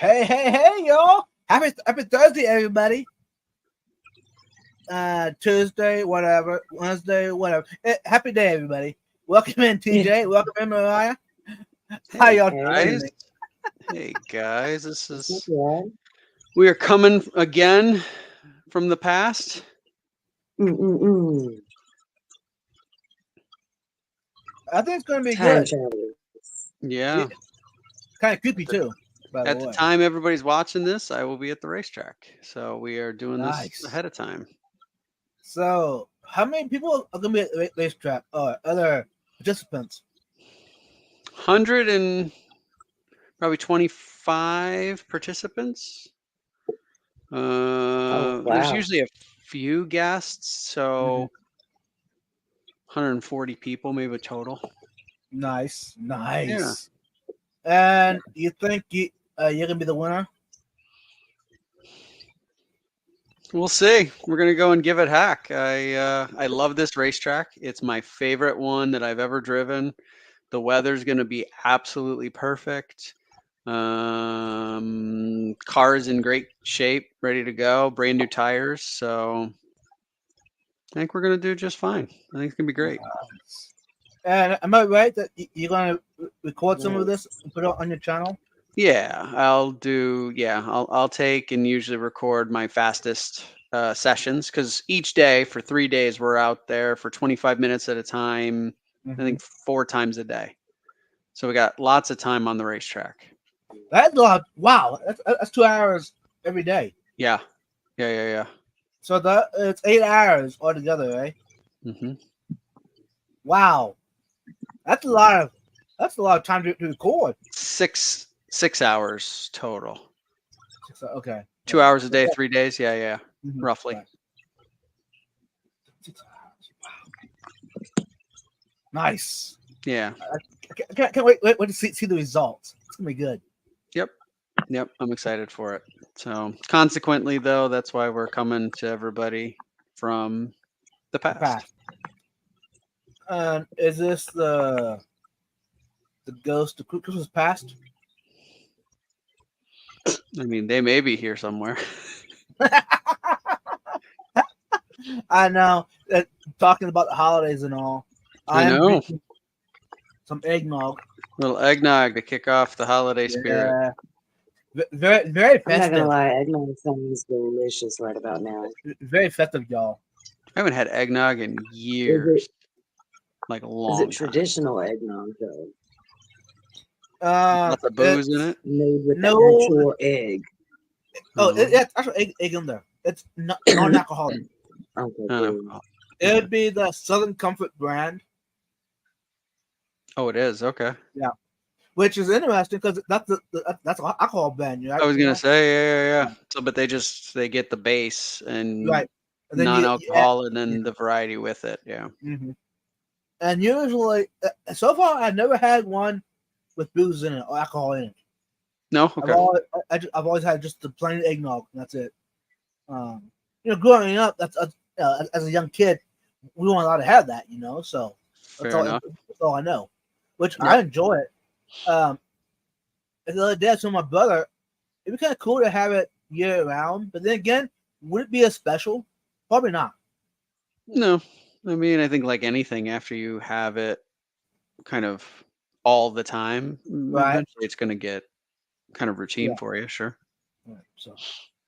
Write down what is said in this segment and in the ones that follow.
Hey, y'all! Happy Thursday, everybody. Tuesday, whatever, Wednesday, whatever. Happy day, everybody. Welcome in, TJ. Welcome in, Mariah. How Hey y'all guys, doing? this That's not is bad. we are coming again from the past. Mm-mm-mm. I think it's gonna be Time good. travel. Yeah, Kind of creepy too, by the at the way. time everybody's watching this, I will be at the racetrack, so we are doing this Nice. ahead of time. So, how many people are gonna be at the racetrack or other participants? 100 and probably 25 participants. Oh There's wow. usually a few guests, Mhm. so 140 people maybe total. Nice, Yeah. nice. And you think you're gonna be the winner? We'll see. We're gonna go and give it a hack. I love this racetrack. It's my favorite one that I've ever driven. The weather's gonna be absolutely perfect. Car is in great shape, ready to go, brand new tires. So I think we're gonna do just fine. I think it's gonna be great. Nice. And am I right that you're gonna record some of this Nice. and put it on your channel? Yeah, I'll do. Yeah, I'll take and usually record my fastest sessions because each day for 3 days we're out there for 25 minutes at a time. I Hmm. think 4 times a day. So we got lots of time on the racetrack. That's a lot. Wow, that's 2 hours every day. Yeah, yeah. So that it's 8 hours altogether, right? Hmm. Wow, that's a lot of time to record. Six hours total. So, okay, 2 hours a so day, 3 days. Yeah, roughly. right. 6 hours. Nice. Yeah. Can't wait to see the results. It's gonna be good. Yep. Yep. I'm excited for it. So consequently, though, that's why we're coming to everybody from the The past. past. And is this the ghost of Christmas past? I mean, they may be here somewhere. I know that talking about the holidays and all. I I am know. drinking some eggnog. Little eggnog to kick off the holiday spirit. Yeah, very I'm not gonna festive. lie, eggnog sounds delicious right about now. Very festive, y'all. I haven't had eggnog in Is it years, like a is it long time. traditional eggnog though? Lots of booze in It's it. Made with the no. actual egg. It's actually egg in there. It's not non-alcoholic. Okay, cool. Non-alcoholic. It Okay. would be the Southern Comfort brand. Oh, it is. Okay. Yeah, which is interesting because that's an alcohol brand, I right? was You gonna know, say, yeah. So, but they get the base and right? And then you add, non-alcohol, and yeah. then the variety with it. Yeah. Hmm. And usually, so far, I've never had one with booze in it or alcohol in it. No. I've Okay. always, I've always had just the plain eggnog, and that's it. Um, growing up, as a young kid, we weren't allowed to have that, so Fair enough. that's all I know, which Yep. I enjoy it. Um, the other day, I told my brother it'd be kind of cool to have it year round, but then again, would it be as special? Probably not. No. I mean, I think like anything, after you have it kind of all the time, Right? eventually it's gonna get kind of routine Yeah. for you. Sure. Right. So,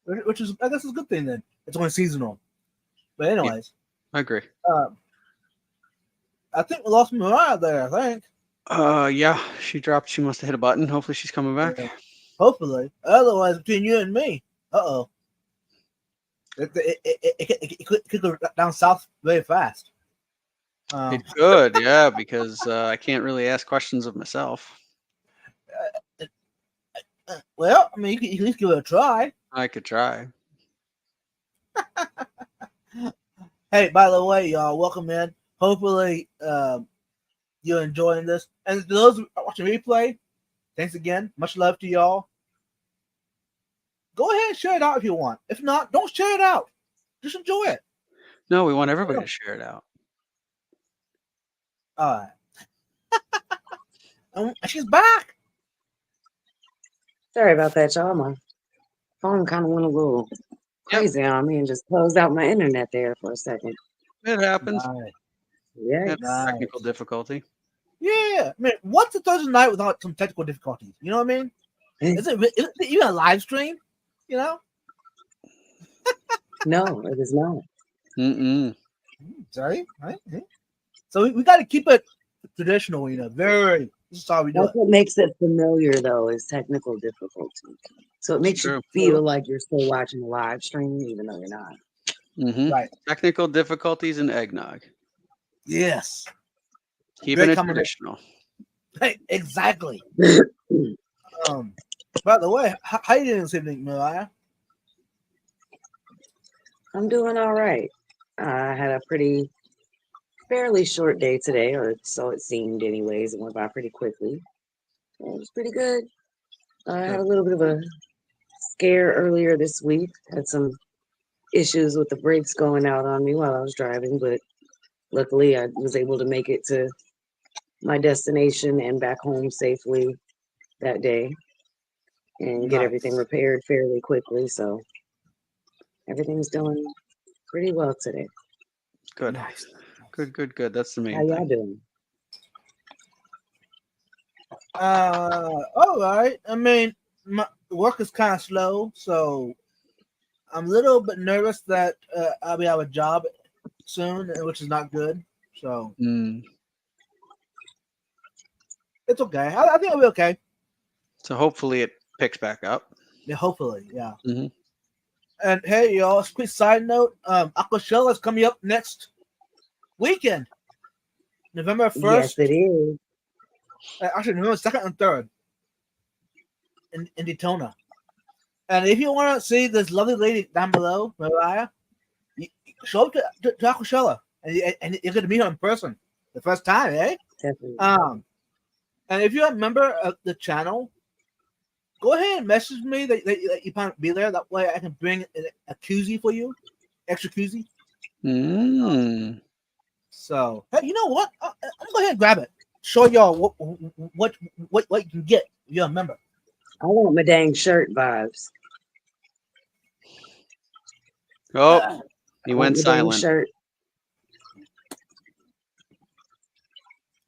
which is I guess is a good thing then. It's only seasonal. But Yeah, anyways, I agree. um, I think we lost Mariah there. I think. Yeah, she dropped. She must have hit a button. Hopefully, she's coming back. Yeah. Hopefully, otherwise between you and me, uh-oh, it could go down south very fast. It Um, could, yeah, because I can't really ask questions of myself. well, I mean, you can at least give it a try. I could try. Hey, by the way, y'all, welcome in. Hopefully, you're enjoying this. And to those watching replay, thanks again. Much love to y'all. Go ahead and share it out if you want. If not, don't share it out. Just enjoy it. No, we want everybody to share it out. All right. And she's back. Sorry about that, y'all. My phone kind of went a little crazy on me and just closed out my internet there for a second. It happens. Nice. Yeah. That's Nice. technical difficulty. Yeah, I mean, what's a Thursday night without some technical difficulties? You know what I mean? Is it even a live stream? You know? No, it is not. Mm-mm. Sorry, right? So we got to keep it traditional. You know, very. This is how we do That's it. what makes it familiar, though, is technical difficulty. So it It's makes you true. feel like you're still watching a live stream, even though you're not. Mm-hmm. Right. Technical difficulties and eggnog. Yes. Keeping Great it combination. traditional. Hey, exactly. By the way, how you doing this evening, Mariah? I'm doing all right. I had a fairly short day today, or so it seemed anyways. It went by pretty quickly. It was pretty good. I had a little bit of a scare earlier this week. Had some issues with the brakes going out on me while I was driving, but luckily I was able to make it to my destination and back home safely that day and get everything Nice. repaired fairly quickly. So everything's doing pretty well today. Good. Nice. Good. That's the main How y'all thing. doing? All right. I mean, my work is kind of slow, so I'm a little bit nervous that I'll be out of a job soon, which is not good. So it's okay. I think I'll be okay. So hopefully it picks back up. Yeah, hopefully, yeah. Mm-hmm. And hey, y'all, a quick side note: Aquashella is coming up next weekend, November 1st. Yes, it is. Actually, November 2nd and 3rd in Daytona. And if you want to see this lovely lady down below, Mariah, show up to Aquashella, and you're going to meet her in person the first time, eh? Definitely. And if you're a member of the channel, go ahead and message me that you plan to be there. That way I can bring a koozie for you, extra koozie. So, hey, you know what? I'm going to go ahead and grab it. Show y'all what you can get if you're a member. I want my dang shirt vibes. Oh, he went silent. Shirt.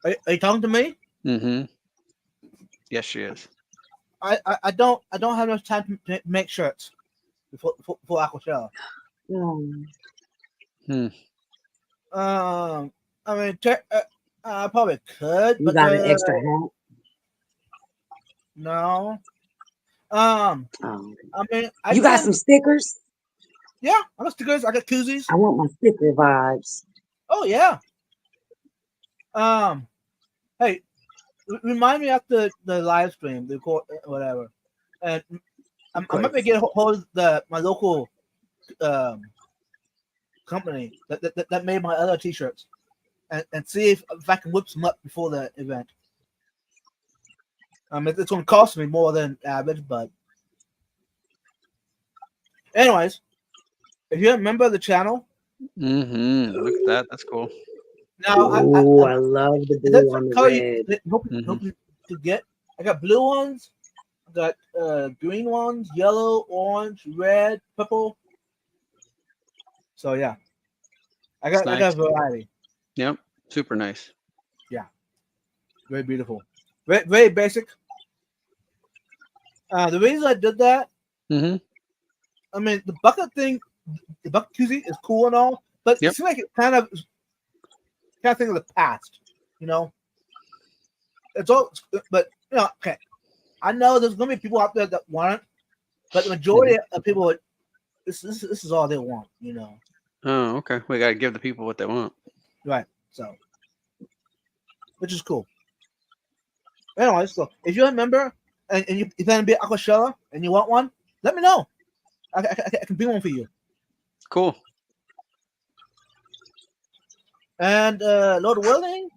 Are you talking to me? Mm-hmm. Yes, she is. I don't have enough time to make shirts for Aquashella. I mean, I probably could. You but got an extra hat? No. Oh. I mean, you got some stickers? Yeah, I got stickers. I got koozies. I want my sticker vibes. Oh yeah. Hey, remind me after the live stream, the record, whatever, and I might be get hold of my local company that made my other T-shirts, and see if I can whip some up before the event. It's going to cost me more than average, but anyways, if you're a member of the channel, look at that. That's cool. Now I love the blue on the red. Hoping to get. I got blue ones, I got green ones, yellow, orange, red, purple. So yeah, I got a variety. Yep, super nice. Yeah, very beautiful, very basic. The reason I did that, I mean, the bucket thing, the bucket koozie is cool and all, but it seems like it kind of thing of the past, you know. It's all, but you know, okay. I know there's gonna be people out there that want it, but the majority of people, this is all they want, you know. Oh, okay. We gotta give the people what they want, right? So, which is cool. Anyway, so if you're a member and you plan to be Aquashella and you want one, let me know. I can be one for you. Cool. And Lord willing,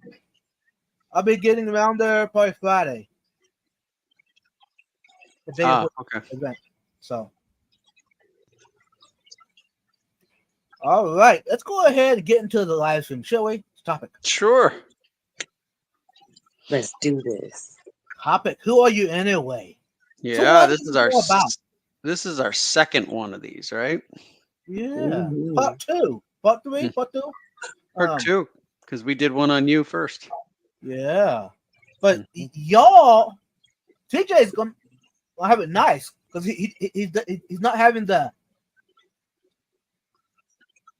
I'll be getting around there probably Friday. The day of the event. So, all right, let's go ahead and get into the live stream, shall we? Topic. Sure. Let's do this. Topic. Who are you anyway? Yeah, what this is is it our all about? this is our second one of these, right? Yeah. Mhm. Part 2. Part 3? Mm. Part 2? Part 2, because we did one on you first. Yeah. But Mhm. y'all, TJ is going to have it nice because he's not having the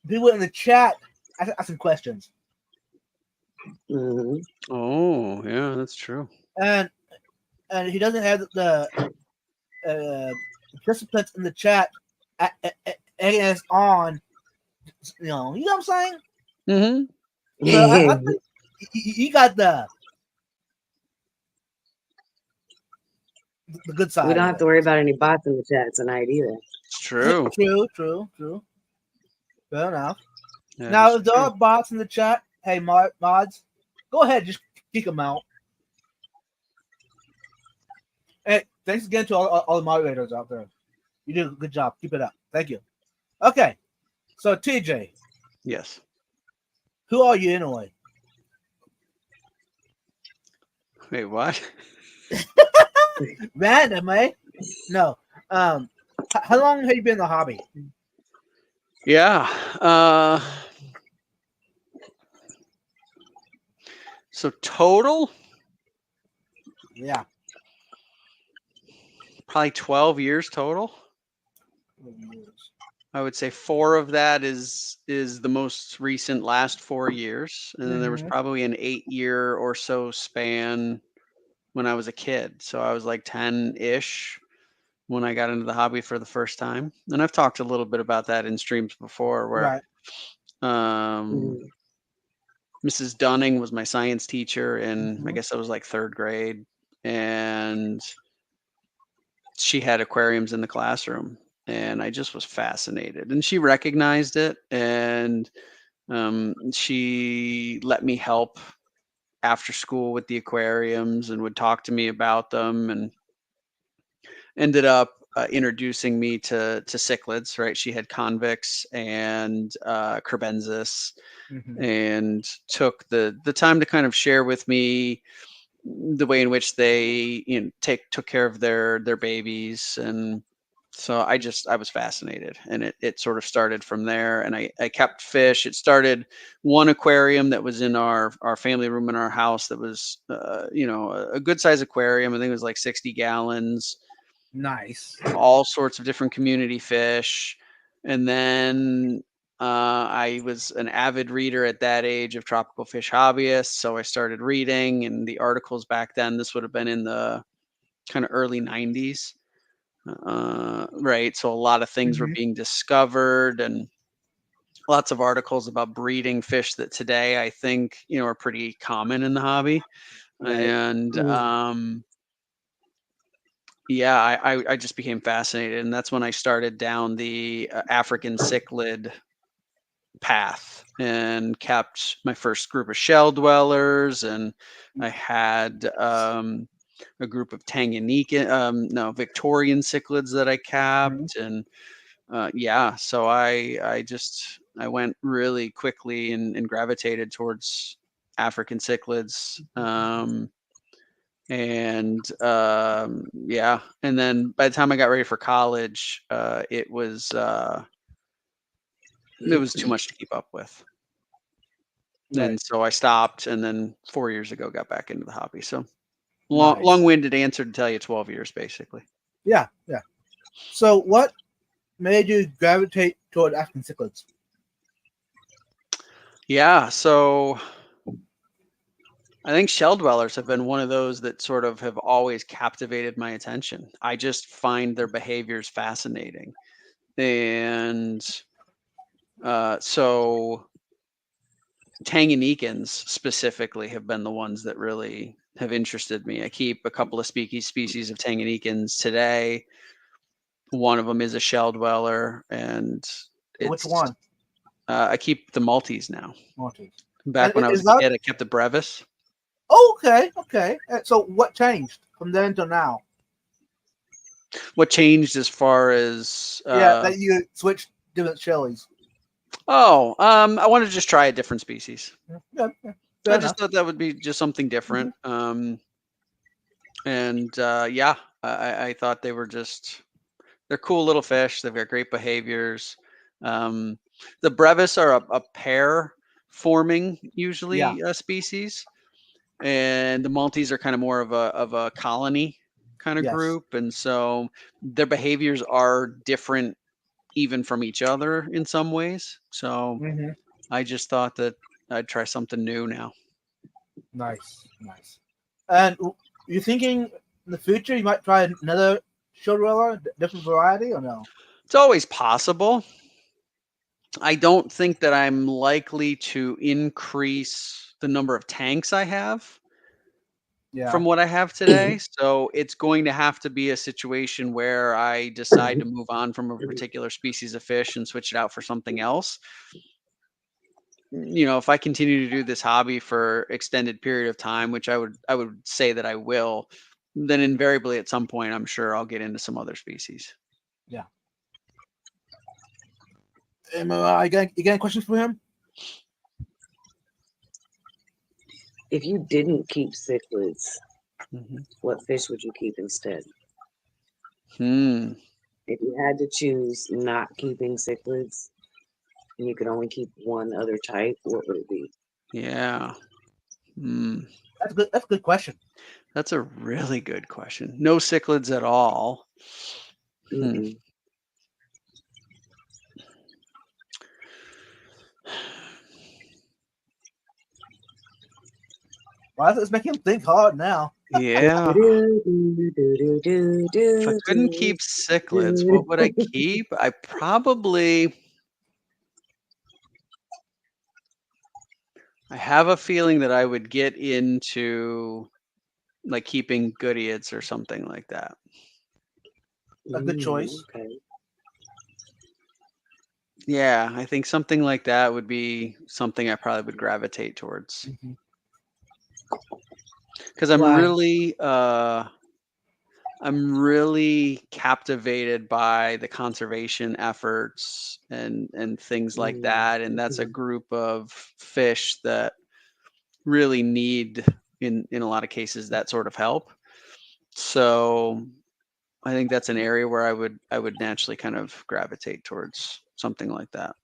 people in the chat asking questions. Mhm. Oh, yeah, that's true. And he doesn't have the participants in the chat egging us on. You know what I'm saying? Mm-hmm. So I think he got the good side. We don't of have it. to worry about any bots in the chat tonight either. It's true. True. Fair enough. That Now, is if there true. are bots in the chat, hey mods, go ahead, just kick them out. Hey, thanks again to all the moderators out there. You did a good job. Keep it up. Thank you. Okay, so TJ, Yes. who are you anyway? Wait, what? Random, eh? No. How long have you been in the hobby? Yeah. So total, Yeah. probably 12 years total. I would say 4 of that is the most recent last 4 years, and then there was Mhm. probably an 8-year or so span when I was a kid. So I was like 10-ish when I got into the hobby for the first time. And I've talked a little bit about that in streams before, where Right. um, Mhm. Mrs. Dunning was my science teacher, and I Mhm. guess I was like 3rd grade, and she had aquariums in the classroom, and I just was fascinated. And she recognized it, and she let me help after school with the aquariums and would talk to me about them, and ended up introducing me to cichlids. Right, she had convicts and crebensis, Mhm. and took the time to kind of share with me the way in which they took care of their babies. And so I was fascinated, and it sort of started from there. And I kept fish. It started one aquarium that was in our family room in our house that was a good size aquarium. I think it was like 60 gallons, Nice. all sorts of different community fish. And then I was an avid reader at that age of tropical fish hobbyists, so I started reading, and the articles back then, this would have been in the kind of early 90s, right? So a lot of things were Mhm. being discovered, and lots of articles about breeding fish that today I think are pretty common in the hobby. Right. And Mhm. yeah, I just became fascinated, and that's when I started down the African cichlid path and kept my first group of shell dwellers. And I had a group of Tanganyika, no, Victorian cichlids that I Mhm. kept. And yeah, so I went really quickly and gravitated towards African cichlids. Yeah, and then by the time I got ready for college, it was too much to keep up with. Right. And so I stopped, and then 4 years ago got back into the hobby. So Nice. long-winded answer to tell you 12 years basically. Yeah. Yeah. So, what made you gravitate toward African cichlids? Yeah, so I think shell dwellers have been one of those that sort of have always captivated my attention. I just find their behaviors fascinating. And so Tanganyikans specifically have been the ones that really have interested me. I keep a couple of species of Tanganyikans today. One of them is a shell dweller, and Which it's one? I keep the Maltese now. Maltese. Back And when I was is a that kid, I kept the Brevis. okay? Okay. So, what changed from then to now? What changed as far as Yeah, that you switched different shellies. I wanted to just try a different species. Yeah, fair I enough. just thought that would be just something different. Mhm. And yeah, I thought they were they're cool little fish. They've got great behaviors. The brevis are a pair forming usually species, and the Maltese are kind of more of a colony kind of Yes. group, and so their behaviors are different even from each other in some ways. So Mm-hmm. I just thought that I'd try something new now. Nice. And you thinking in the future you might try another showrunner, different variety, or no? It's always possible. I don't think that I'm likely to increase the number of tanks I have Yeah. from what I have today. So it's going to have to be a situation where I decide to move on from a particular species of fish and switch it out for something else. If I continue to do this hobby for extended period of time, which I would say that I will, then invariably at some point I'm sure I'll get into some other species. Yeah. You got any questions for him? If you didn't keep cichlids, Mhm. what fish would you keep instead? Hmm. If you had to choose not keeping cichlids and you could only keep one other type, what would it be? Yeah. Hmm. That's a good question. That's a really good question. No cichlids at all. Hmm. Mm-mm. Well, it's making him think hard now. Yeah. If I couldn't keep cichlids, what would I keep? I have a feeling that I would get into like keeping goodeids or something like that. A good choice. Okay. Yeah, I think something like that would be something I probably would gravitate towards. Mm-hmm. Because Why? I'm really captivated by the conservation efforts and things like that. And that's a group of fish that really need in a lot of cases that sort of help. So I think that's an area where I would naturally kind of gravitate towards something like that.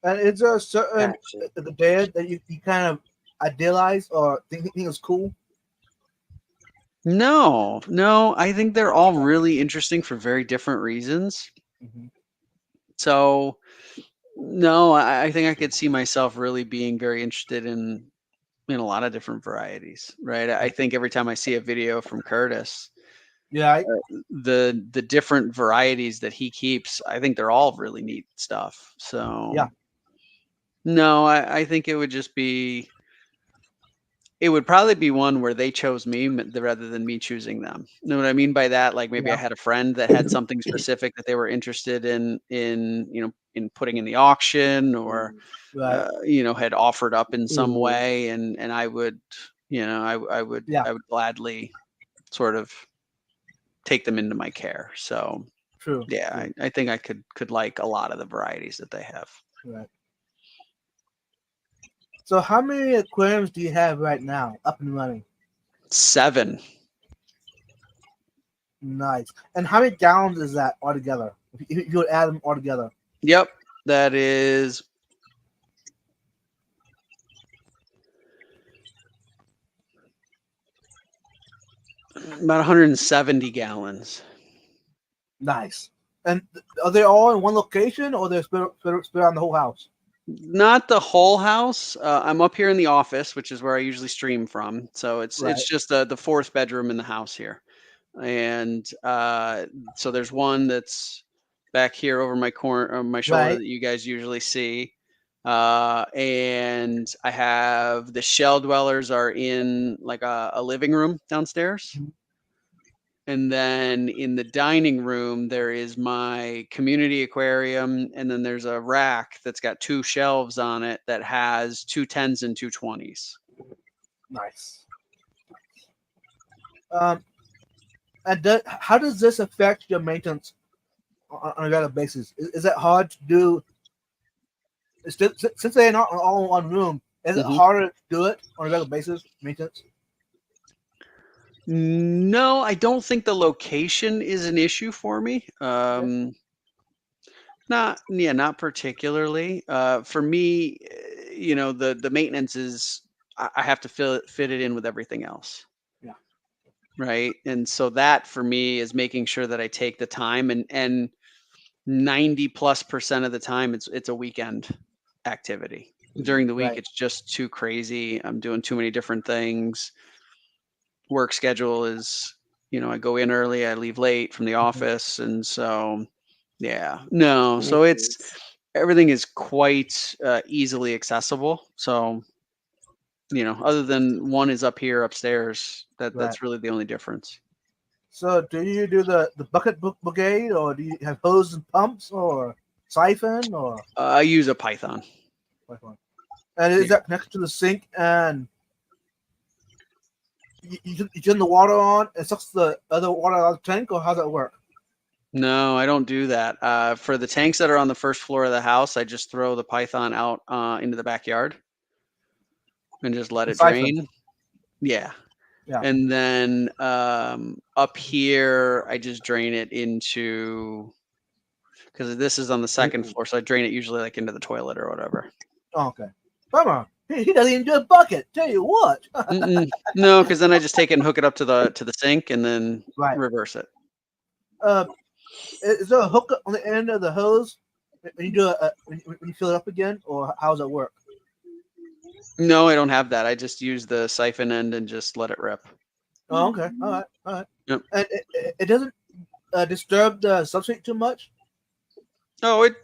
And is there a certain Gotcha. the dad that you kind of idealize or think is cool? No, I think they're all really interesting for very different reasons. Mm-hmm. So no, I think I could see myself really being very interested in a lot of different varieties, right? I think every time I see a video from Curtis, Yeah. the different varieties that he keeps, I think they're all really neat stuff. So Yeah. no, I think it would probably be one where they chose me rather than me choosing them. You know what I mean by that? Like maybe I Yeah. had a friend that had something specific that they were interested in putting in the auction, or Right. had offered up in some Mhm. way, and I would, I would Yeah. gladly sort of take them into my care. So True. yeah, I think I could like a lot of the varieties that they have. Right. So how many aquariums do you have right now up and running? 7. Nice. And how many gallons is that altogether? If you would add them all together. Yep, that is about 170 gallons. Nice. And are they all in one location, or they're spread around the whole house? Not the whole house. I'm up here in the office, which is where I usually stream from. So it's Right. just the fourth bedroom in the house here, and so there's one that's back here over my my shoulder Right. that you guys usually see, and I have the shell dwellers are in like a living room downstairs. Mhm. And then in the dining room, there is my community aquarium. And then there's a rack that's got 2 shelves on it that has 2 10s and 2 20s. Nice. And how does this affect your maintenance on a regular basis? Is it hard to do? Since they're not all in one room, is it Mhm. harder to do it on a regular basis, maintenance? No, I don't think the location is an issue for me. Not particularly. For me, the maintenance is I have to fit it in with everything else. Yeah. Right. And so that for me is making sure that I take the time and 90+% of the time it's a weekend activity. During the week, Right. it's just too crazy. I'm doing too many different things. Work schedule is, I go in early, I leave late from the office. And so, yeah, no. So Makes it's sense. everything is quite easily accessible. So, other than one is up here upstairs, Right. that's really the only difference. So, do you do the bucket brigade, or do you have hoses and pumps, or siphon, or I use a Python. what one? And is Yeah. that connected to the sink? And you turn the water on and sucks the other water out of the tank, or how's that work? No, I don't do that. For the tanks that are on the first floor of the house, I just throw the Python out into the backyard and just let The it siphon. drain. Yeah. Yeah. And then up here, I just drain it into, because this is on the second floor, so I drain it usually like into the toilet or whatever. Oh, okay. Come on. He doesn't even do a bucket. Tell you what. No, because then I just take it and hook it up to the sink and then Right. reverse it. Is there a hook on the end of the hose when you do when you fill it up again, or how does it work? No, I don't have that. I just use the siphon end and just let it rip. Oh, okay. All right. Yep. And it doesn't disturb the substrate too much. Oh, it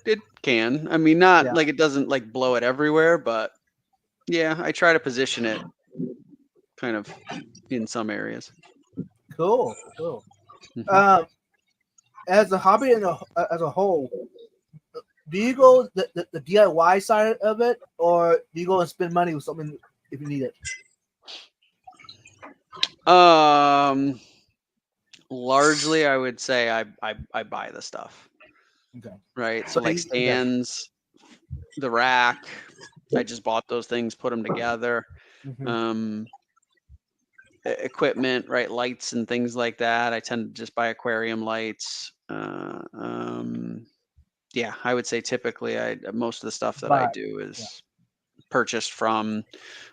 can. I mean, not Yeah. like it doesn't like blow it everywhere, but yeah, I try to position it kind of in some areas. Cool. Mhm. As a hobby and as a whole, do you go the DIY side of it, or do you go and spend money with something if you need it? Largely, I would say I buy the stuff, Okay. right? So like Okay. stands, the rack, I just bought those things, put them together. Mhm. Equipment, right? Lights and things like that. I tend to just buy aquarium lights. Yeah, I would say typically most of the stuff that I But do yeah. is purchased from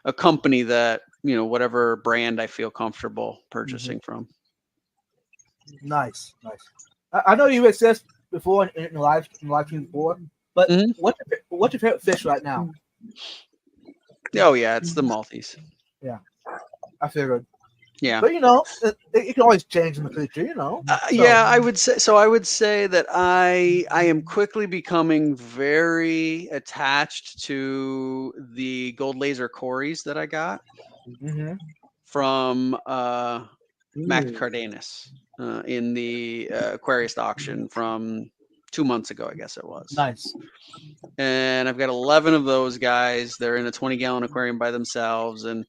a company that, whatever brand I feel comfortable purchasing from. Nice. I know you had said before in the live stream before, but Mhm. what's your favorite fish right now? Oh yeah, it's the Maltese. I figured, Yeah. but it can always change in the future. Yeah, I would say so. I would say that I am quickly becoming very attached to the gold laser Corys that I got Mm-hmm. from Max Mm. Cardenas in the Aquarius auction from 2 months ago, I guess it was. Nice. And I've got 11 of those guys. They're in a 20-gallon aquarium by themselves, and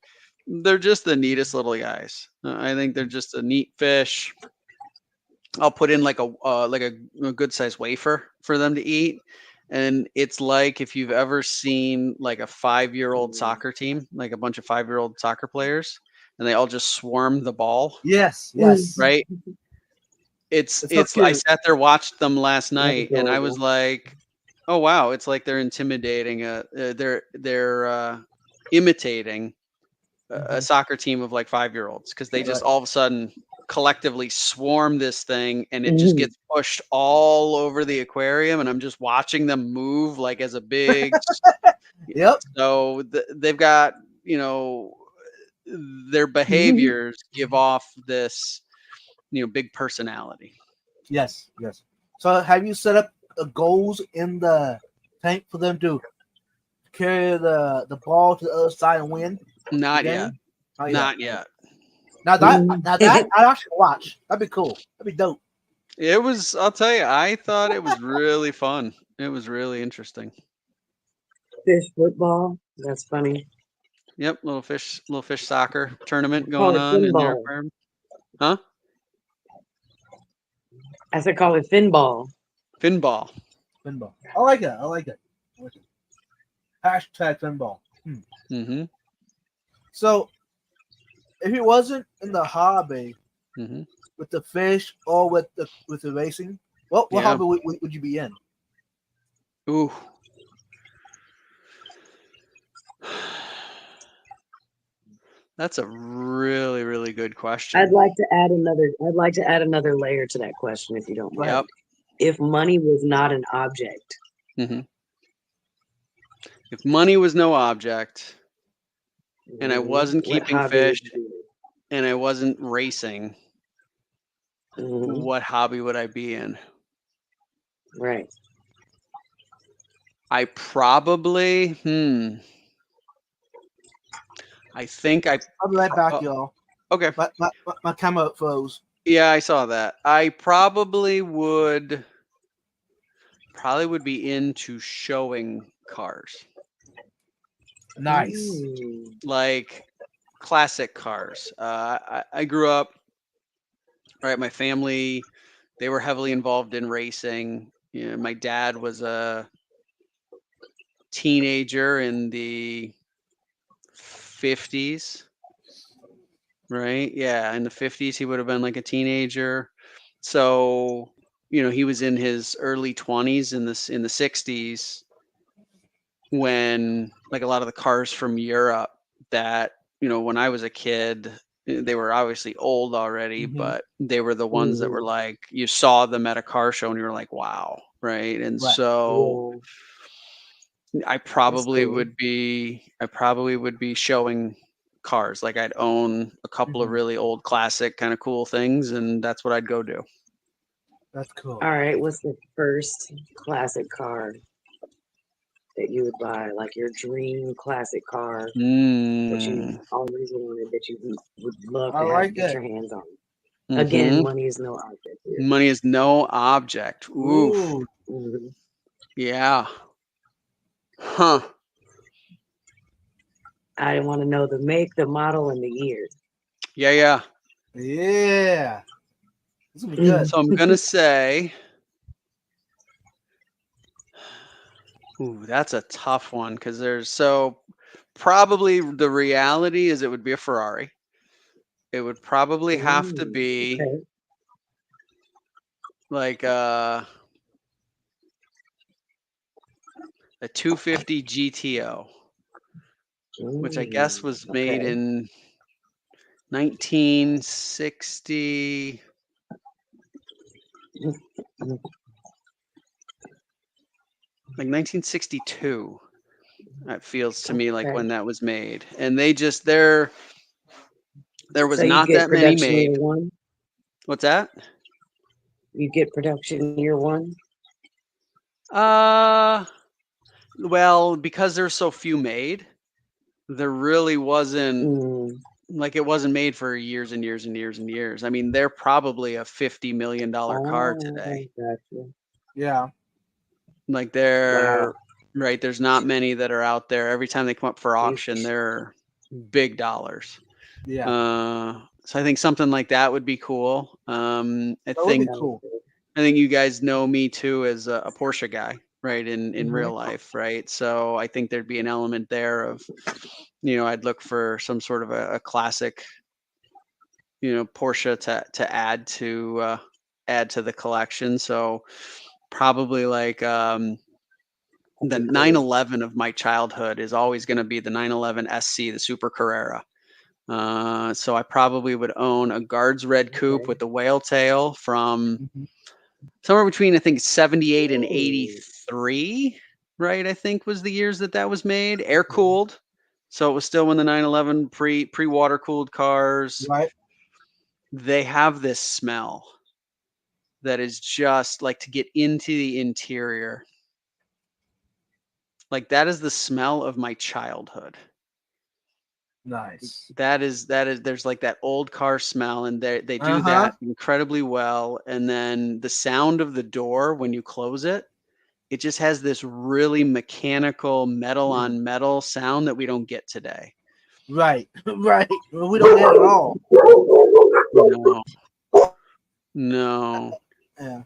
they're just the neatest little guys. I think they're just a neat fish. I'll put in like a good sized wafer for them to eat. And it's like if you've ever seen like a 5-year-old soccer team, like a bunch of 5-year-old soccer players, and they all just swarm the ball, Yes. right? It's so I cute. sat there, watched them last That's night, and I was adorable. like, oh wow, it's like they're intimidating they're imitating a soccer team of like 5-year-olds, because they just Right. all of a sudden collectively swarm this thing and it just Mhm. gets pushed all over the aquarium, and I'm just watching them move like as a big Yep. so they've got their behaviors give off this big personality. Yes. So, have you set up goals in the tank for them to carry the ball to the other side and win the Not game? yet. Not yet. Not yet. Now that I actually watch. That'd be cool. That'd be dope. It was, I'll tell you, I thought it was really fun. It was really interesting. Fish football. That's funny. Yep, little fish soccer tournament Call going it on in their finball. aquarium. Huh? I said call it finball. Finball. Pinball. I like it. Hashtag pinball. Mm-hmm. So, if it wasn't in the hobby hmm with the fish or with the racing, what Yeah. hobby would you be in? Ooh. That's a really, really good question. I'd like to add another layer to that question, if you don't mind. Yep. If money was not an object, hmm If money was no object, and I mhm, wasn't what keeping hobby would fish, you do? and I wasn't racing, Mhm, what hobby would I be in? right. I probably, I think I, I'll be right back, oh, y'all. okay. My camera froze. Yeah, I saw that. I probably would be into showing cars, Nice. Mm, like classic cars. I grew up, right? My family, they were heavily involved in racing. You know, my dad was a teenager in the 50s, right? Yeah, in the 50s, he would have been like a teenager. So, he was in his early 20s in the 60s when like a lot of the cars from Europe that, when I was a kid, they were obviously old already, Mhm. but they were the ones that were like you saw them at a car show and you were like, wow, right? And Right. so yeah, I that's probably cool. would be showing cars. Like I'd own a couple of Mhm. really old classic kind of cool things, and that's what I'd go do. That's cool. All right, what's the first classic car that you would buy? Like your dream classic car that you Mm. always wanted, that you would love I to like get it. your hands on. Again, hmm money is no object here. Money is no object. Oof. Ooh, Mhm. Yeah. Huh. I want to know the make, the model, and the year. Yeah, yeah. yeah. This will be good. So I'm gonna say, ooh, that's a tough one because probably the reality is it would be a Ferrari. It would probably have to be Okay. like a 250 GTO, which I guess was made Okay. in 1960. Like 1962. That feels to me like Okay. when that was made. And there was So you not get that many production made. year one. What's that? You get production year one. Well, because there's so few made, there really wasn't Mm. like it wasn't made for years and years and years and years. I mean, they're probably a $50 million car today. Gotcha. Yeah. Like Wow. right, there's not many that are out there. Every time they come up for auction, they're big dollars. Yeah. So I think something like that would be cool. I That would be think cool. you guys know me too as a Porsche guy, right? In Mhm. real life, right? So I think there'd be an element there of, I'd look for some sort of a classic, Porsche to add to the collection. So probably like the Pretty cool. 911 of my childhood is always going to be the 911 SC, the Super Carrera. So I probably would own a Guards Red Coupe Okay. with the whale tail from Mhm. somewhere between I think 78 and Ooh. 83, right? I think was the years that was made. Air cooled, so it was still when the 911 pre water cooled cars. Right. They have this smell that is just like to get into the interior. Like that is the smell of my childhood. Nice. That is there's like that old car smell, and they do Uh-huh. that incredibly well. And then the sound of the door when you close it, it just has this really mechanical metal on metal sound that we don't get today. Right. Right. Well, we don't get it at all. No. Yeah.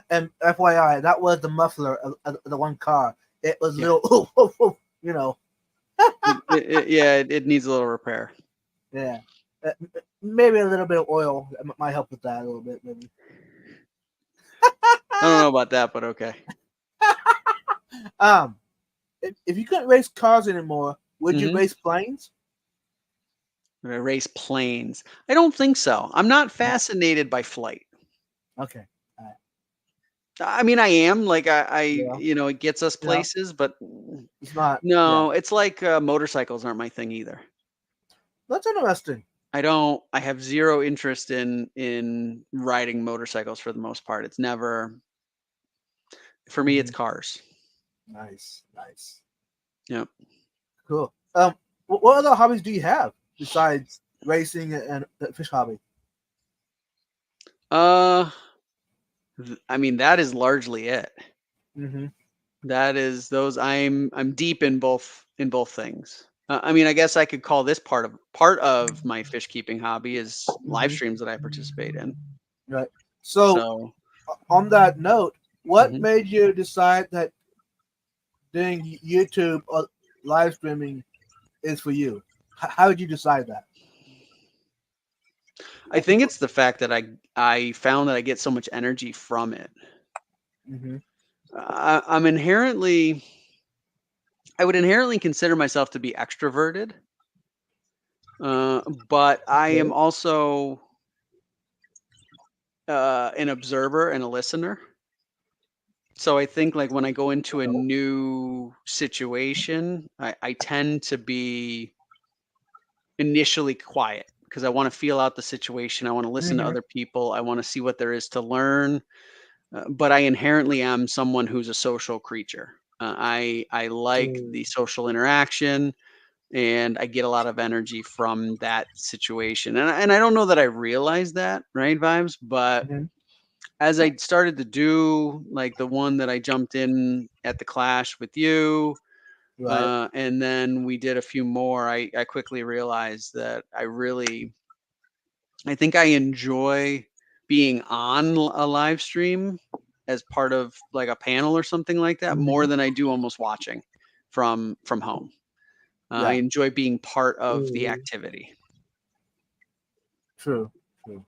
And FYI, that was the muffler of the one car. It was Yeah. little, you know. Yeah, it needs a little repair. Yeah. Maybe a little bit of oil might help with that a little bit, maybe. I don't know about that, but okay. If you couldn't race cars anymore, would you Mhm. race planes? Would I race planes? I don't think so. I'm not fascinated by flight. Okay. I mean, I am like Yeah. it gets us Yeah. places, but It's not. Yeah. no, it's like motorcycles aren't my thing either. That's interesting. I have zero interest in riding motorcycles for the most part. It's never for me, it's Mhm. cars. Nice. Nice. Yep. Cool. What other hobbies do you have besides racing and the fish hobby? Uh, I mean, that is largely it. Mm-hmm. That is those I'm deep in both things. I mean, I guess I could call this part of my fish keeping hobby is live Mm-hmm. streams that I participate in. Right. So, So, on that note, what mhm. made you decide that doing YouTube or live streaming is for you? How did you decide that? I think it's the fact that I found that I get so much energy from it. Mm-hmm. I'm inherently I would inherently consider myself to be extroverted, but I am Okay. also an observer and a listener. So I think like when I go into a new situation, I tend to be initially quiet because I want to feel out the situation. I want to listen to Mm-hmm. other people. I want to see what there is to learn. But I inherently am someone who's a social creature. I like the Mm, social interaction, and I get a lot of energy from that situation. And I don't know that I realized that, right, Vibes? But Mm-hmm. as I started to do like the one that I jumped in at the Clash with you, Right. and then we did a few more, I quickly realized that I think I enjoy being on a live stream as part of like a panel or something like that Mm-hmm. more than I do almost watching from home. I Yeah. enjoy being part of the mhm. activity. True. True.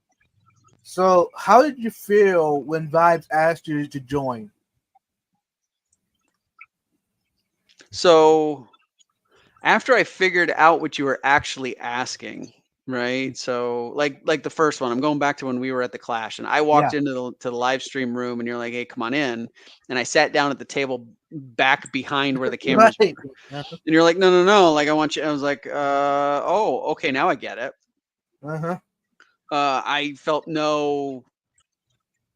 So, how did you feel when Vibes asked you to join? So after I figured out what you were actually asking, right? So like the first one, I'm going back to when we were at the Clash and I walked Yeah. into the live stream room and you're like, "Hey, come on in." And I sat down at the table back behind where the cameras Right. were. And you're like, "No, no, no, like I want you." I was like, oh, okay, now I get it." Uh-huh. I felt no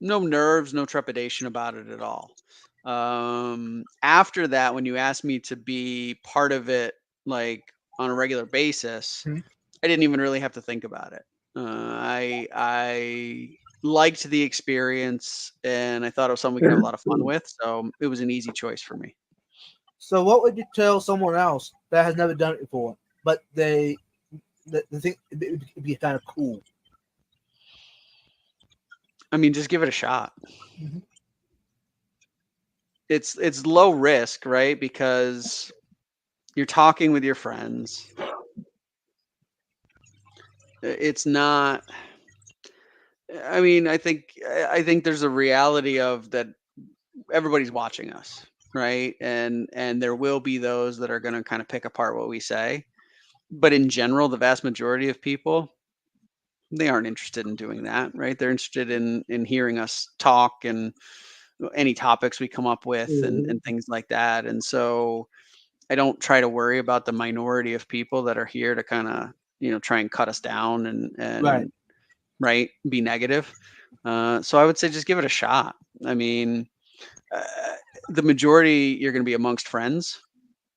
nerves, no trepidation about it at all. After that, when you asked me to be part of it, like on a regular basis, Mhm. I didn't even really have to think about it. I liked the experience, and I thought it was something we could have a lot of fun with. So it was an easy choice for me. So, what would you tell someone else that has never done it before, but they think it'd be kind of cool? I mean, just give it a shot. Mhm. It's low risk, right? Because you're talking with your friends. It's not. I mean, I think there's a reality of that everybody's watching us, right? And there will be those that are going to kind of pick apart what we say. But in general, the vast majority of people, they aren't interested in doing that, right? They're interested in hearing us talk and any topics we come up with Mhm. and things like that. And so I don't try to worry about the minority of people that are here to kind of, try and cut us down Right. and right, be negative. So I would say just give it a shot. I mean, uh, the majority you're going to be amongst friends,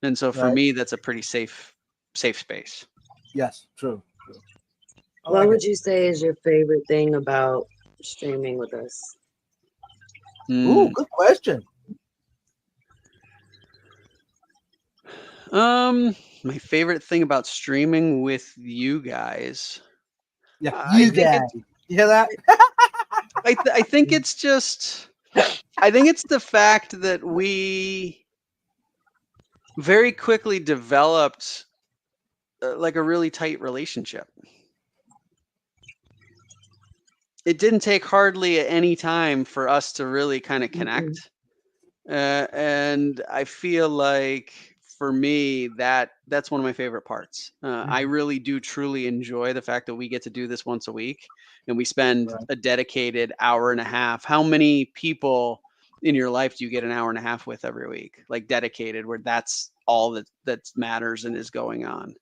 and so for Right. me, that's a pretty safe space. Yes. True. True. I What like it. would you say is your favorite thing about streaming with us? Ooh, Mm, good question. my favorite thing about streaming with you guys, Yeah, I you think guys. it's You hear that? I think it's just I think it's the fact that we very quickly developed like a really tight relationship. it didn't take hardly any time for us to really kind of Mm-mm. connect. And I feel like for me that's one of my favorite parts. I really do truly enjoy the fact that we get to do this once a week and we spend Right. a dedicated hour and a half. How many people in your life do you get an hour and a half with every week, like dedicated, where that's all that matters and is going on?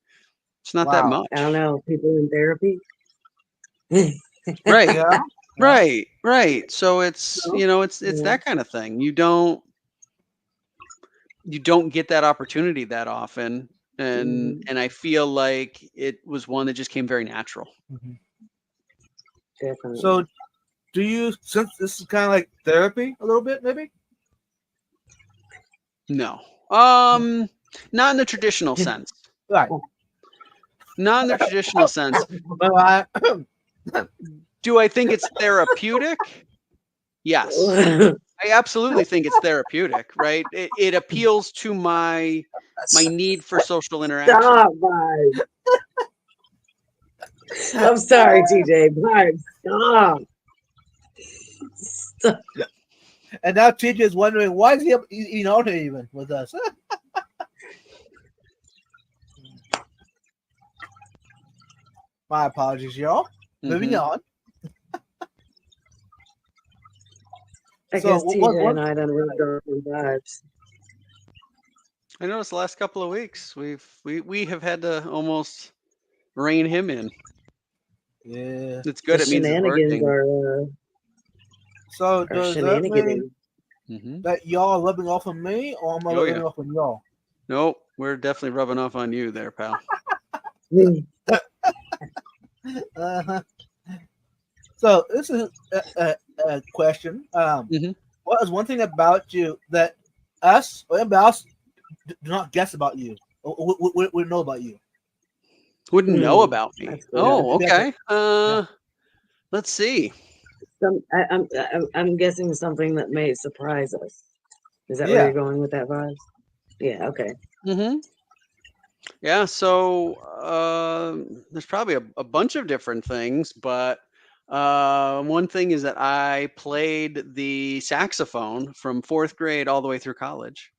It's not that Wow. I don't much. know. People in therapy. Right. Yeah. Yeah. Right. So it's, No, it's yeah. that kind of thing. You don't get that opportunity that often, and Hmm. I feel like it was one that just came very natural. Mhm. Definitely. So, do you, since this is kind of like therapy a little bit, maybe? No. Not in the traditional sense. Right. Not in the traditional sense. Well, I, Do I think it's therapeutic? Yes. I absolutely think it's therapeutic, right? It appeals to my need for social interaction. Stop, Barb. I'm sorry, TJ. Barb, stop. Stop. and now TJ is wondering why is he eating on here even with us? My apologies, y'all. Moving Mhm. on. I So, guess TJ what and I done rubbed off on vibes. I noticed the last couple of weeks we have had to almost rein him in. yeah. It's The good. It means it's shenanigans working. So, are does that mean shenaniganing. Hmm. that y'all are rubbing off on me, or am I Oh yeah. rubbing off on y'all? Nope. We're definitely rubbing off on you there, pal. Uh-huh. So, this is a question. Hmm. What is one thing about you that us or anybody else do not guess about you? Or we know about you. Wouldn't know about me. That's Yeah, good. Oh, maybe I could. okay. Yeah. Let's see. I'm guessing something that may surprise us. Is that where Yeah. you're going with that vibes? Yeah. Okay. Hmm. Yeah. So there's probably a bunch of different things, but one thing is that I played the saxophone from fourth grade all the way through college.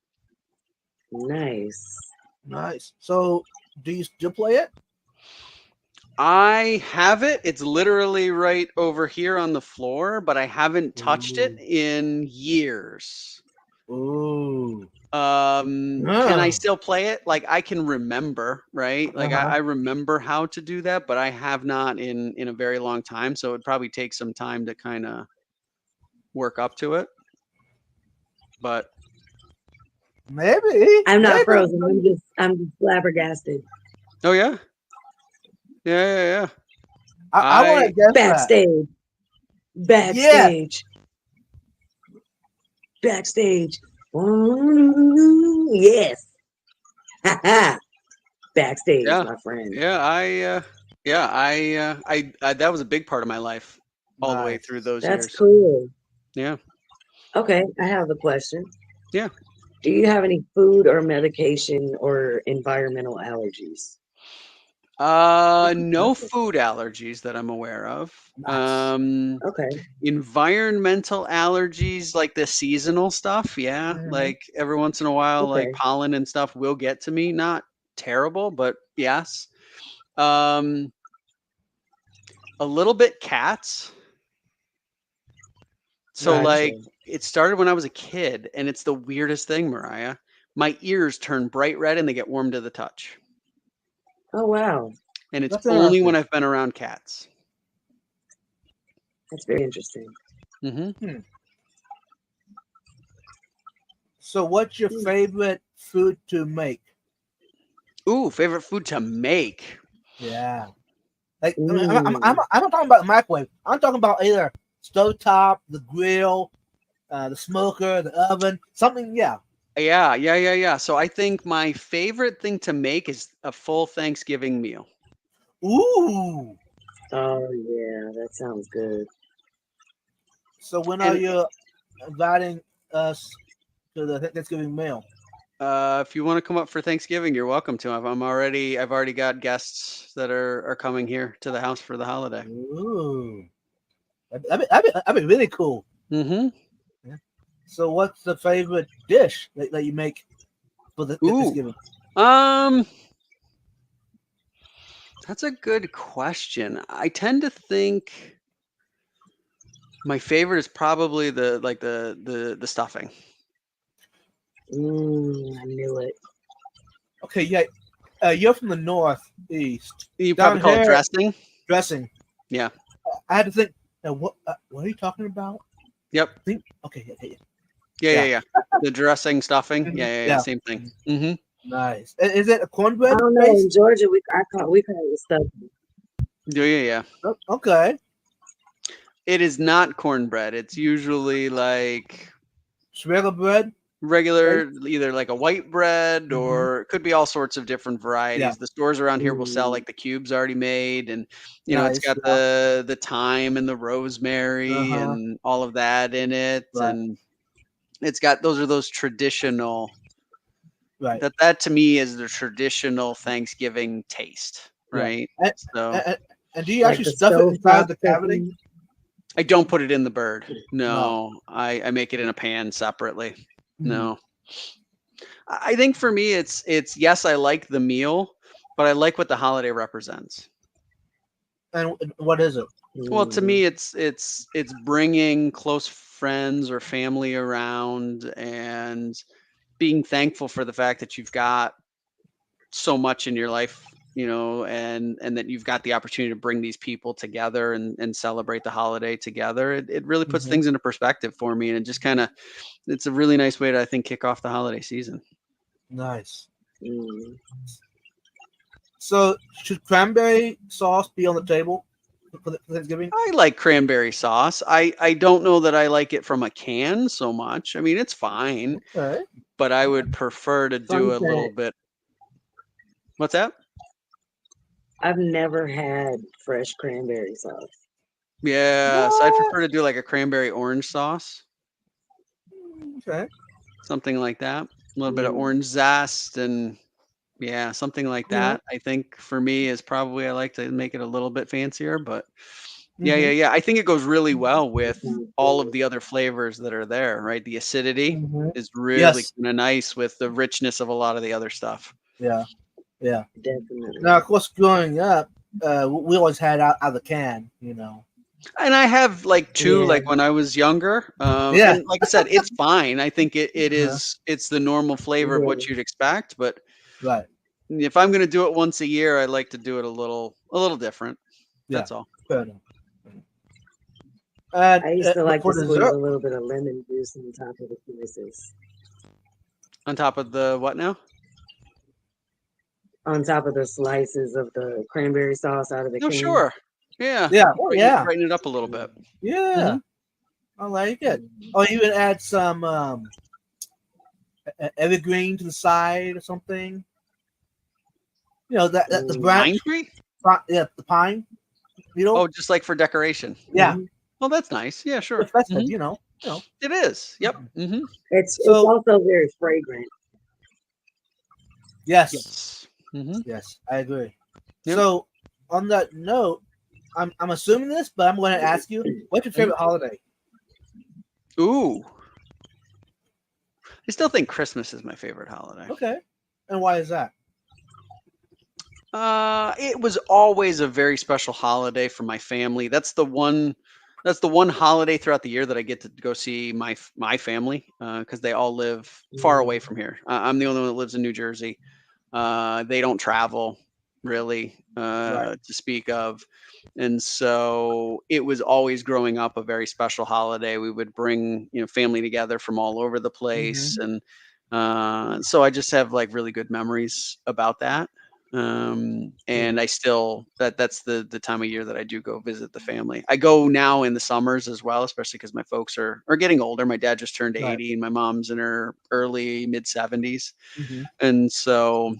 Nice. Nice. So, do you still play it? I have it. It's literally right over here on the floor, but I haven't touched it Ooh. in years. Ooh. Can I Uh still play it? Like I can remember, right? Like huh. I remember how to do that, but I have not in a very long time. So it'd probably take some time to kind of work up to it. But Maybe. I'm not Maybe. frozen. I'm just flabbergasted. oh yeah, yeah. I want to I guess that. Backstage. Yeah. Backstage. Backstage. Ooh, yes. Backstage, yeah my friend. yeah I that was a big part of my life all the way through Nice. those That's years. cool. Yeah, Okay, I have a question. yeah. Do you have any food or medication or environmental allergies? No food allergies that I'm aware of. Nice. Okay. Environmental allergies, like the seasonal stuff, yeah. Mhm. Like every once in a while, like Okay. pollen and stuff will get to me. Not terrible, but yes. Um, a little bit cats. So like Gotcha. it started when I was a kid, and it's the weirdest thing, Mariah. My ears turn bright red and they get warm to the touch. Oh wow. And it's That's only when interesting. I've been around cats. That's very interesting. Hmm. Hmm. So, what's your Hmm, favorite food to make? Ooh, favorite food to make. Yeah. Like, I mean, mm, I'm not talking about the microwave. I'm talking about either stovetop, the grill, the smoker, the oven, something. Yeah. Yeah. So I think my favorite thing to make is a full Thanksgiving meal. Ooh. oh yeah, that sounds good. So, when are And you inviting us to the Thanksgiving meal? if you want to come up for Thanksgiving, you're welcome to. I've already got guests that are coming here to the house for the holiday. Ooh. That'd be really cool. Mm-hmm. So, what's the favorite dish that you make for the Thanksgiving? That's a good question. I tend to think my favorite is probably the stuffing. I knew it. Okay, yeah. You're from the Northeast. You Down probably call it here- dressing. Dressing. Yeah. I had to think. Now, what are you talking about? Yep. Okay. Yeah. Yeah. The dressing, stuffing. Mhm. Yeah. Yeah. Same thing. Mm-hmm. Nice. Is it a I cornbread don't know. base? In Georgia, we call it stuff. Yeah. Oh, okay. It is not cornbread. It's usually like Regular bread. regular, either like a white bread Mhm. or it could be all sorts of different varieties. Yeah. The stores around here will sell Mm. like the cubes already made, and it's Nice, got yeah. the thyme and the rosemary Uh-huh. and all of that in it, Right. and it's got those traditional. Right. That to me is the traditional Thanksgiving taste, Yeah. right? And, So and do you Like actually the stuff it inside stovetop the cavity? stuffing. I don't put it in the bird. No. No, I make it in a pan separately. Mhm. No. I think for me it's yes, I like the meal, but I like what the holiday represents. And what is it? Well, to me it's bringing close friends or family around and being thankful for the fact that you've got so much in your life, and that you've got the opportunity to bring these people together and celebrate the holiday together. It really puts Mhm. things into perspective for me, and it just kind of it's a really nice way to, I think, kick off the holiday season. Nice. Mm. So, should cranberry sauce be on the table for Thanksgiving? I like cranberry sauce. I don't know that I like it from a can so much. I mean, it's fine, Okay. but I would prefer to do Fun a little fact, bit. What's that? I've never had fresh cranberry sauce. Yeah, so I'd What? prefer to do like a cranberry orange sauce, Okay. something like that. A little bit of Mm. orange zest and yeah, something like Yeah. that. I think for me is probably I like to make it a little bit fancier, but Mhm. yeah. I think it goes really well That with sounds all of good. the other flavors that are there, right? The acidity Mhm. is really Yes. kind of nice with the richness of a lot of the other stuff. Yeah. Definitely. Now, of course, growing up, we always had out of the can. And I have like two, Yeah. like when I was younger. Yeah. And like I said, it's fine. I think it Uh-huh. is it's the normal flavor of what Yeah. you'd expect. But Right. if I'm gonna do it once a year, I like to do it a little different. Yeah. That's all. Fair enough. And I used to like for to squeeze dessert, a little bit of lemon juice on top of the pieces. On top of the what now? On top of the slices of the cranberry sauce out of the Oh, can. sure. Yeah. yeah. Oh, yeah. Brighten it up a little bit. Yeah. I like it. Oh, you would add some evergreen to the side or something. That the Mm. branch. Pine tree? Yeah, the pine. Oh, just like for decoration. Yeah. Mhm. Well, that's nice. Yeah, sure. It's festive, Mhm. It is. Yep. Mm-hmm. It's So- also very fragrant. Yes. Yes. Mm-hmm. Yes, I agree. Yep. So, on that note, I'm assuming this, but I'm going to ask you, what's your favorite holiday? Ooh. I still think Christmas is my favorite holiday. Okay, and why is that? It was always a very special holiday for my family. That's the one holiday throughout the year that I get to go see my family because they all live far away from here. I'm the only one that lives in New Jersey. They don't travel really Right. to speak of. And so it was always growing up a very special holiday. We would bring, family together from all over the place. And so I just have like really good memories about that. And I still, that's the time of year that I do go visit the family. I go now in the summers as well, especially because my folks are getting older. My dad just turned 80 Right. and my mom's in her early mid 70s. Mhm. And so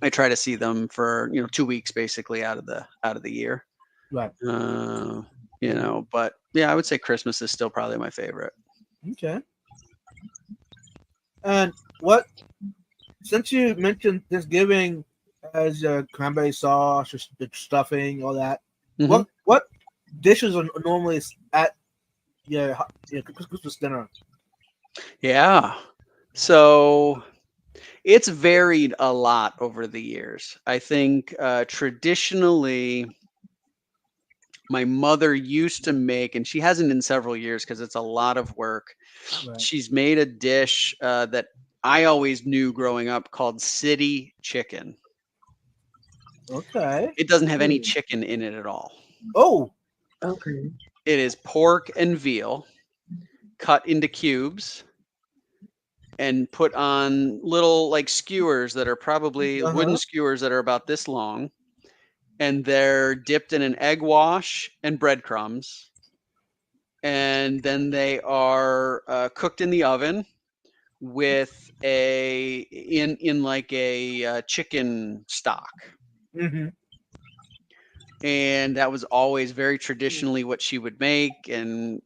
I try to see them for 2 weeks basically out of the year. Right. But yeah, I would say Christmas is still probably my favorite. Okay. And since you mentioned Thanksgiving as cranberry sauce, or the stuffing, all that, Mhm. what dishes are normally at Christmas dinner? Yeah. So it's varied a lot over the years. I think traditionally, my mother used to make, and she hasn't in several years because it's a lot of work. Right. She's made a dish that I always knew growing up called city chicken. Okay. It doesn't have any chicken in it at all. Oh. Okay. It is pork and veal cut into cubes and put on little like skewers that are probably wooden skewers that are about this long. And they're dipped in an egg wash and breadcrumbs. And then they are cooked in the oven with in like a chicken stock. Mm-hmm. And that was always very traditionally what she would make, and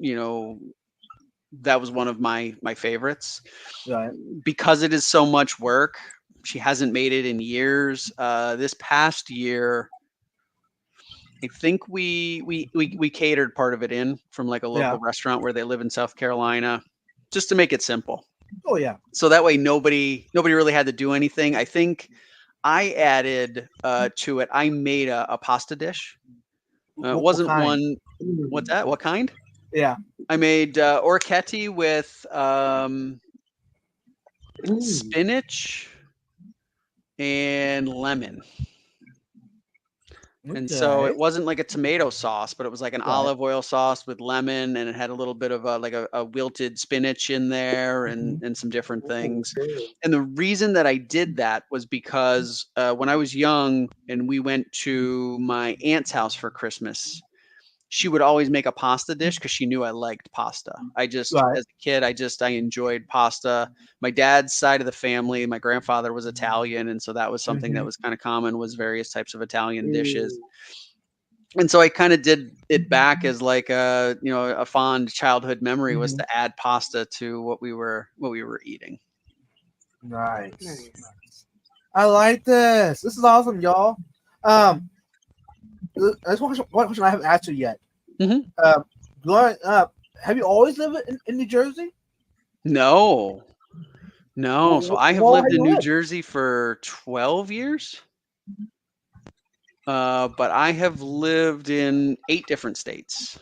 that was one of my favorites. Right. Because it is so much work, she hasn't made it in years. This past year, I think we catered part of it in from like a local restaurant where they live in South Carolina, just to make it simple. Oh yeah. So that way nobody really had to do anything. I think I added to it. I made a pasta dish. It wasn't one. What's that? What kind? Yeah. I made orecchiette with spinach and lemon. And so it wasn't like a tomato sauce, but it was like an olive oil sauce with lemon, and it had a little bit of a wilted spinach in there and some different things. And the reason that I did that was because when I was young and we went to my aunt's house for Christmas, she would always make a pasta dish because she knew I liked pasta. I just, as a kid, I enjoyed pasta. My dad's side of the family, my grandfather was Italian, and so that was something that was kind of common, was various types of Italian dishes. And so I kind of did it back as like a fond childhood memory, was to add pasta to what we were eating. Nice. I like this. This is awesome, y'all. That's one question I haven't asked you yet. Growing up, have you always lived in New Jersey? No. So I have lived in New Jersey for 12 years. But I have lived in 8 different states.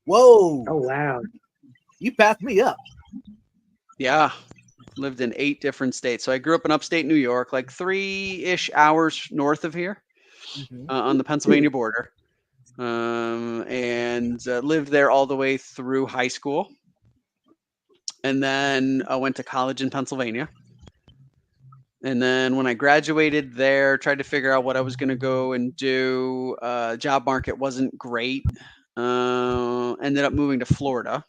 Whoa. Oh, wow. You passed me up. Yeah. Lived in 8 different states. So I grew up in upstate New York, like 3-ish hours north of here. On the Pennsylvania border, and lived there all the way through high school, and then I went to college in Pennsylvania. And then when I graduated there, tried to figure out what I was going to go and do. Job market wasn't great. Ended up moving to Florida.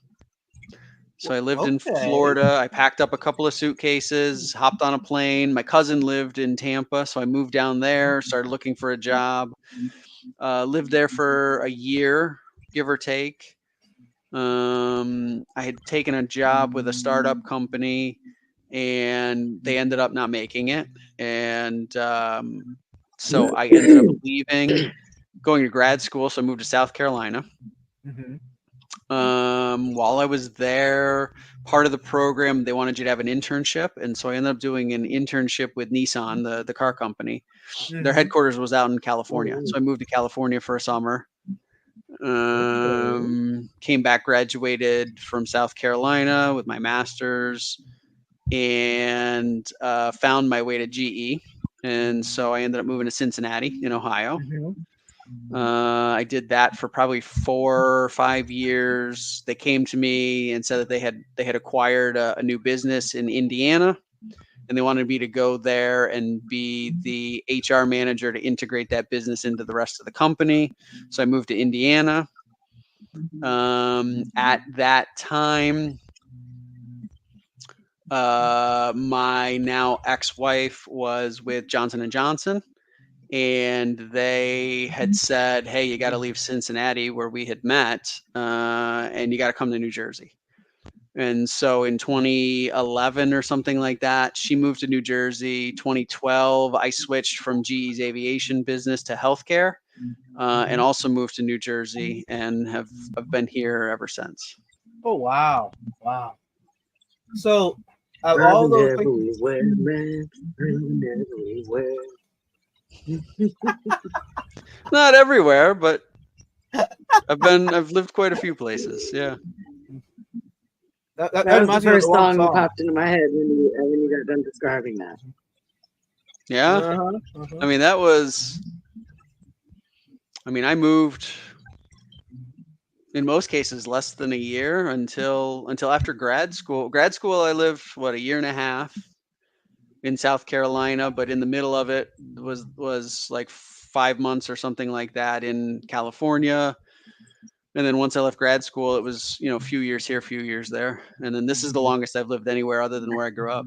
So I lived in Florida. I packed up a couple of suitcases, hopped on a plane. My cousin lived in Tampa, so I moved down there, started looking for a job. Lived there for a year, give or take. I had taken a job with a startup company, and they ended up not making it. And so I ended up leaving, going to grad school. So I moved to South Carolina. While I was there, part of the program, they wanted you to have an internship. And so I ended up doing an internship with Nissan, the car company. Their headquarters was out in California. So I moved to California for a summer. Came back, graduated from South Carolina with my master's, and found my way to GE. And so I ended up moving to Cincinnati in Ohio. I did that for probably 4 or 5 years. They came to me and said that they had acquired a new business in Indiana, and they wanted me to go there and be the HR manager to integrate that business into the rest of the company. So I moved to Indiana. At that time, my now ex-wife was with Johnson & Johnson. And they had said, hey, you got to leave Cincinnati where we had met, and you got to come to New Jersey. And so in 2011 or something like that, she moved to New Jersey. 2012, I switched from GE's aviation business to healthcare. and also moved to New Jersey and I've been here ever since. Oh wow, wow. So, of all Traveling those places, everywhere, man. Traveling everywhere. Not everywhere, but I've lived quite a few places. Yeah. that That was the reminds me of first one song that song. popped into my head when you got done describing that. Yeah. Uh-huh, I mean, that was, I moved in most cases less than a year until after grad school. Grad school, I lived a year and a half in South Carolina, but in the middle of it was like 5 months or something like that in California. And then once I left grad school, it was, a few years here, a few years there. And then this is the longest I've lived anywhere other than where I grew up.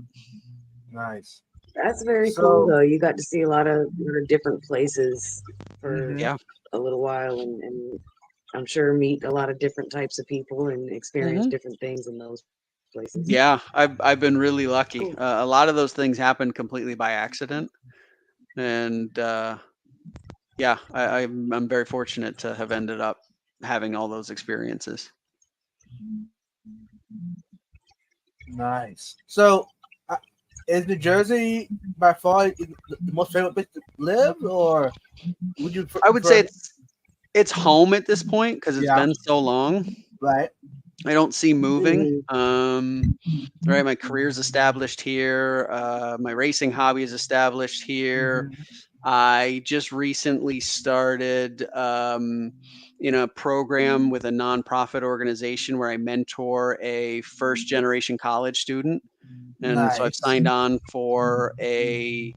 nice. That's very cool, So, though. You got to see a lot of different places for Yeah. a little while, and I'm sure meet a lot of different types of people and experience Mhm. different things in those places. Yeah, I've been really lucky. Cool. A lot of those things happened completely by accident, and yeah, I'm very fortunate to have ended up having all those experiences. nice. So, is New Jersey by far the most favorite place to live, or would you I would say prefer? it's home at this point because it's Yeah. been so long. Right. I don't see moving. Mhm. Right, my career's established here. My racing hobby is established here. Mhm. I just recently started in a program with a nonprofit organization where I mentor a first generation college student. And so I've Nice. signed on for a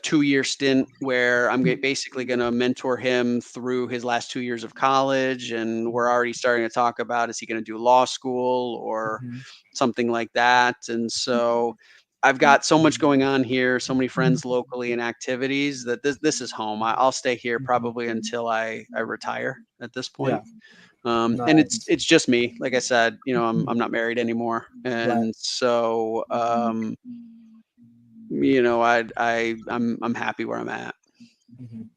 2-year stint where I'm basically going to mentor him through his last 2 years of college. And we're already starting to talk about, is he going to do law school or Mhm. something like that? And so I've got so much going on here, so many friends locally and activities that this is home. I'll stay here probably until I retire at this point. Yeah. And Nice. it's just me. Like I said, I'm not married anymore, Right. and so I'm happy where I'm at. Mhm.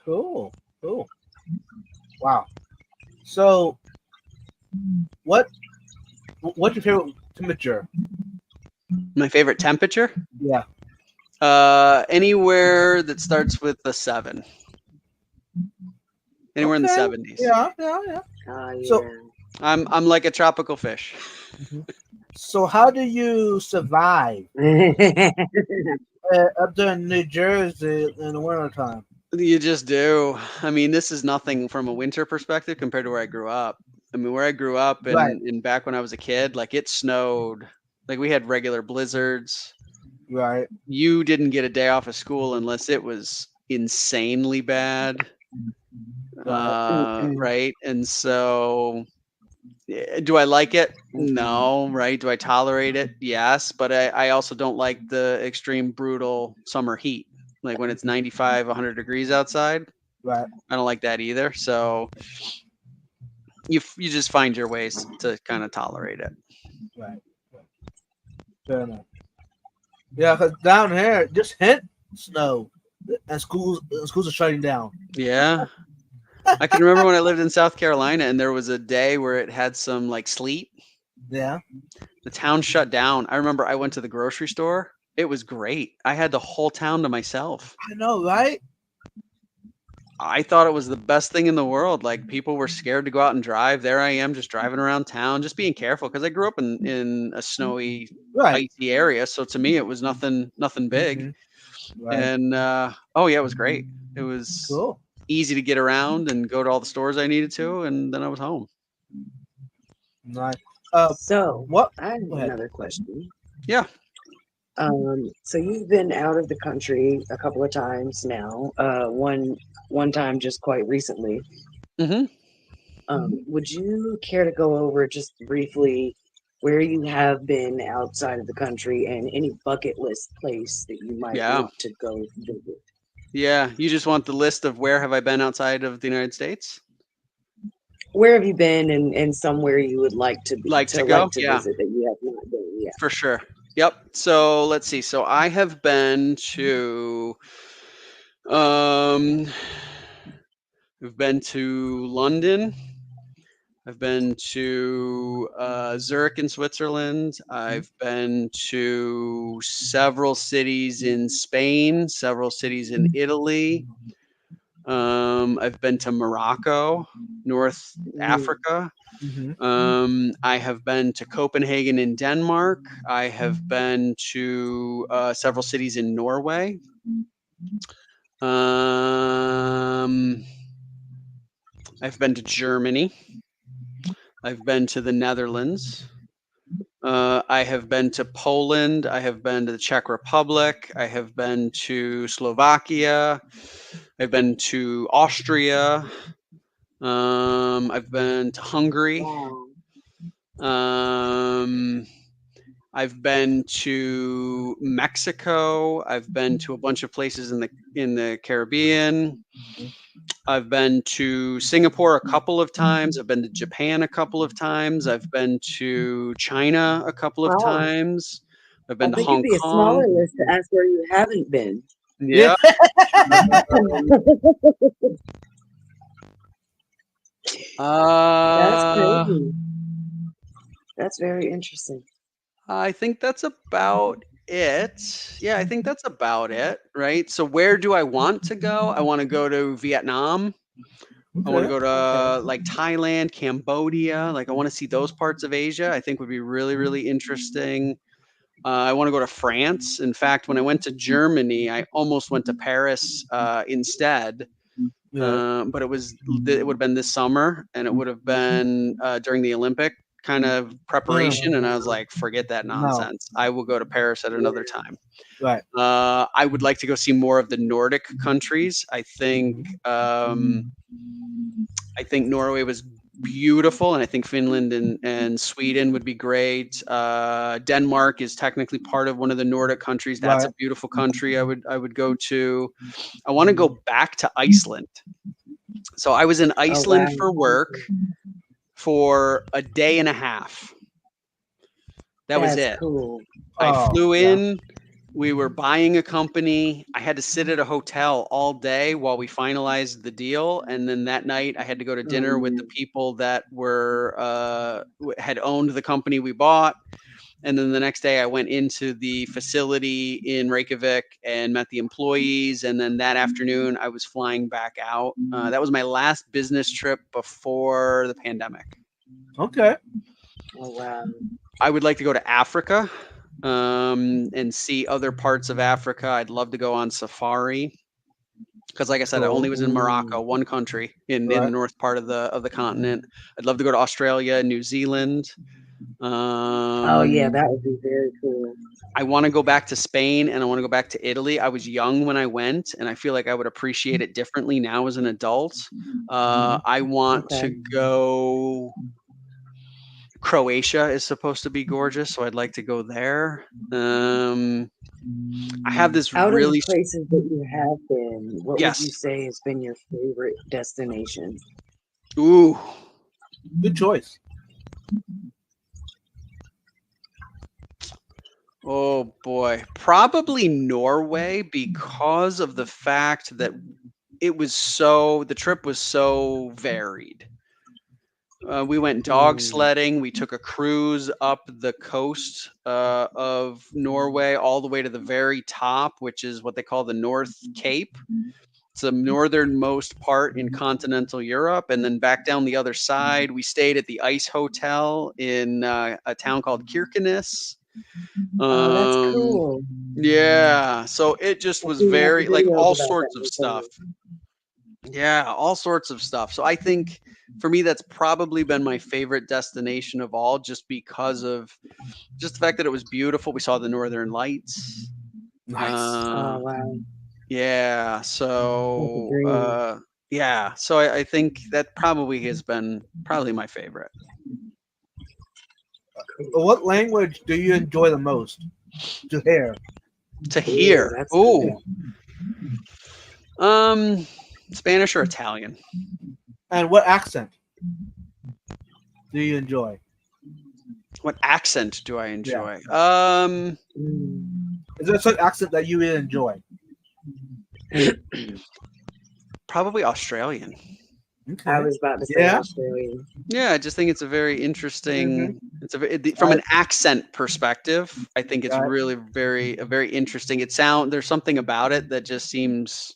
Cool. Cool. Wow. So, what's your favorite temperature? My favorite temperature? Yeah. Anywhere that starts with a 7. Anywhere in the Okay. 70s. Yeah. Yeah. Yeah. Oh, So, yeah. I'm like a tropical fish. so how do you survive up there in New Jersey in the wintertime? You just do. I mean, this is nothing from a winter perspective compared to where I grew up. I mean, where I grew up Right. and back when I was a kid, like it snowed. Like we had regular blizzards. Right. You didn't get a day off of school unless it was insanely bad. Right. Right. And so do I like it? No. Right. Do I tolerate it? Yes. But I also don't like the extreme brutal summer heat. Like when it's 95, 100 degrees outside. Right. I don't like that either. So you just find your ways to kind of tolerate it. Right. Fair enough. Yeah, because down here, just hit snow, and schools are shutting down. Yeah. I can remember when I lived in South Carolina and there was a day where it had some like sleet. Yeah. The town shut down. I remember I went to the grocery store. It was great. I had the whole town to myself. I know, right? I thought it was the best thing in the world. Like people were scared to go out and drive. There I am just driving around town, just being careful because I grew up in a snowy, Right. icy area. So to me it was nothing big. Mhm. Right. And oh yeah, it was great. It was Cool. easy to get around and go to all the stores I needed to, and then I was home. Nice. So, What? I have Go ahead. another question. Yeah. So you've been out of the country a couple of times now. One time just quite recently. Hmm. Would you care to go over just briefly where you have been outside of the country and any bucket list place that you might Yeah. want to go visit? Yeah. You just want the list of where have I been outside of the United States? Where have you been and somewhere you would like to be Like to go? like to Yeah, visit that you have not been yet? for sure. Yep. So let's see. So I have been to I've been to London. I've been to Zurich in Switzerland. I've been to several cities in Spain, several cities in Italy. I've been to Morocco, North Africa. I have been to Copenhagen in Denmark. I have been to several cities in Norway. I've been to Germany. I've been to the Netherlands. I have been to Poland. I have been to the Czech Republic. I have been to Slovakia. I've been to Austria. I've been to Hungary. Wow. I've been to Mexico. I've been to a bunch of places in the Caribbean. I've been to Singapore a couple of times. I've been to Japan a couple of times. I've been to China a couple of Wow. times. I've I been to think Hong it'd be a Kong. smaller list to ask where you haven't been. Yeah. That's crazy. That's very interesting. I think that's about it. Yeah, I think that's about it, right? So where do I want to go? I want to go to Vietnam. I want to go to like Thailand, Cambodia. Like I want to see those parts of Asia. I think would be really, really interesting. I want to go to France. In fact, when I went to Germany, I almost went to Paris instead. But it would have been this summer, and it would have been during the Olympic kind of preparation. And I was like, forget that nonsense. I will go to Paris at another time. Right. I would like to go see more of the Nordic countries. I think Norway was beautiful, and I think Finland and Sweden would be great. Denmark is technically part of one of the Nordic countries. That's a beautiful country. I would go to. I want to go back to Iceland. So I was in Iceland for work for a day and a half. That was it. Cool. I flew in. We were buying a company. I had to sit at a hotel all day while we finalized the deal, and then that night I had to go to dinner with the people that were had owned the company we bought. And then the next day I went into the facility in Reykjavik and met the employees. And then that afternoon I was flying back out. That was my last business trip before the pandemic. Okay. Oh, wow. I would like to go to Africa and see other parts of Africa. I'd love to go on safari. Because like I said, I only was in Morocco, one country in the north part of the continent. I'd love to go to Australia, New Zealand. Oh yeah, that would be very cool. I want to go back to Spain and I want to go back to Italy. I was young when I went, and I feel like I would appreciate it differently now as an adult. I want to go. Croatia is supposed to be gorgeous, so I'd like to go there. I have this Out really of the places that you have been, what Yes. would you say has been your favorite destination? Ooh, Good choice. oh boy, probably Norway, because of the fact that the trip was so varied. We went dog sledding. We took a cruise up the coast of Norway all the way to the very top, which is what they call the North Cape. It's the northernmost part in continental Europe. And then back down the other side, we stayed at the Ice Hotel in a town called Kirkenes. That's cool. Yeah. So it just was very, like, all sorts of stuff. Yeah, all sorts of stuff. So I think for me, that's probably been my favorite destination of all, just because of just the fact that it was beautiful. We saw the Northern Lights. Nice. Oh wow. Yeah. So yeah. So I think that probably has been my favorite. What language do you enjoy the most to hear? To hear. That's Ooh. cool. Spanish or Italian? And what accent do you enjoy? What accent do I enjoy? Is there a certain accent that you really enjoy? Probably Australian. Okay. I was about to say Yeah. Australian. Yeah, I just think it's a very interesting. Mm-hmm. It's from Right. an accent perspective. I think it's Right. really very interesting. There's something about it that just seems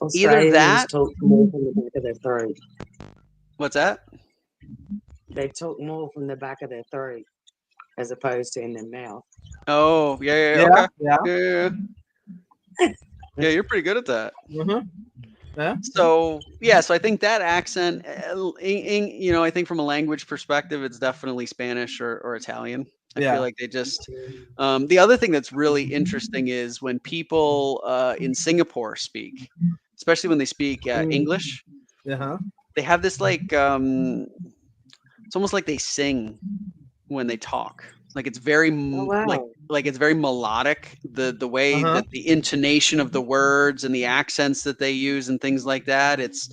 Australians that- talk more from the back of their throat. what's that? They talk more from the back of their throat as opposed to in their mouth. Oh yeah, Yeah. okay, Yeah. yeah. You're pretty good at that. Mm-hmm. Yeah. So so I think that accent, I think from a language perspective, it's definitely Spanish or Italian. I Yeah. feel like they just. The other thing that's really interesting is when people in Singapore speak, especially when they speak English, Uh-huh. they have this like it's almost like they sing when they talk. Like it's very Oh, wow. like it's very melodic. The way Uh-huh. that the intonation of the words and the accents that they use and things like that. It's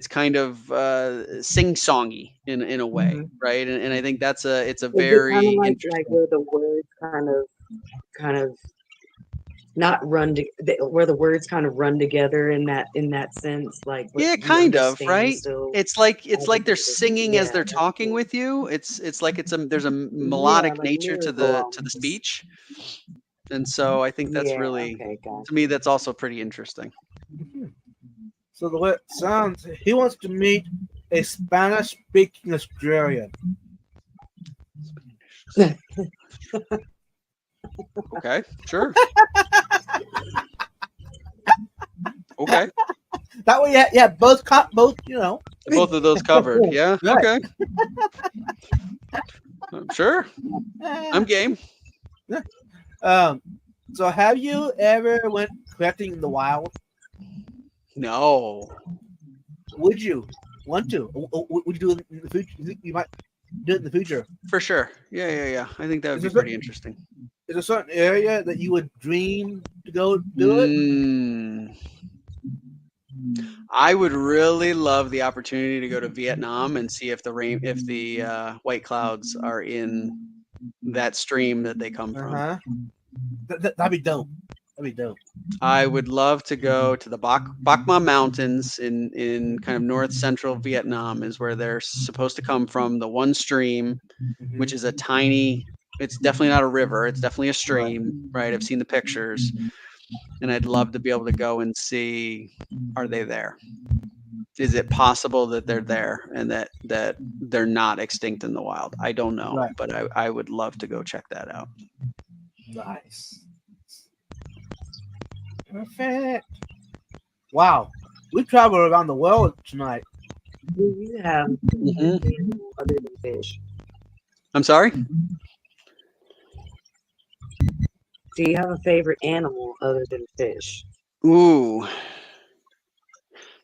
kind of sing-songy in a way, Mhm. right? And I think it's a Is it very kind of like interesting. where the words kind of not run to, where the words kind of run together in that sense, like what Yeah, you kind of, understand right? still. It's like think they're it's singing as yeah, they're that's talking cool. with you. It's like there's a Yeah, melodic like nature to lyrical the almost. speech. And so I think that's Yeah, really, okay, gotcha. to me, that's also pretty interesting. Mhm. So the way it sounds, he wants to meet a Spanish-speaking Australian. Okay, sure. Okay, That way, yeah, both, you know. both of those covered. Yeah. Right. Okay. Sure. I'm game. So have you ever went collecting in the wild? No. Would you want to? Would you do it in the future? You think you might do it in the future? For sure. Yeah. I think that would Is be there pretty interesting. Is there a certain area that you would dream to go do it? I would really love the opportunity to go to Vietnam and see if the white clouds are in that stream that they come from. Uh-huh. That'd be dope. That'd be dope. I would love to go to the Bac Ma Mountains in kind of north central Vietnam is where they're supposed to come from. The one stream, Mhm. which is it's definitely not a river. It's definitely a stream, right? I've seen the pictures, and I'd love to be able to go and see, are they there? Is it possible that they're there and that they're not extinct in the wild? I don't know, Right. but I would love to go check that out. Nice. Perfect. Wow. We traveled around the world tonight. Do you have Mhm. animal other than fish? I'm sorry? Do you have a favorite animal other than fish? Ooh.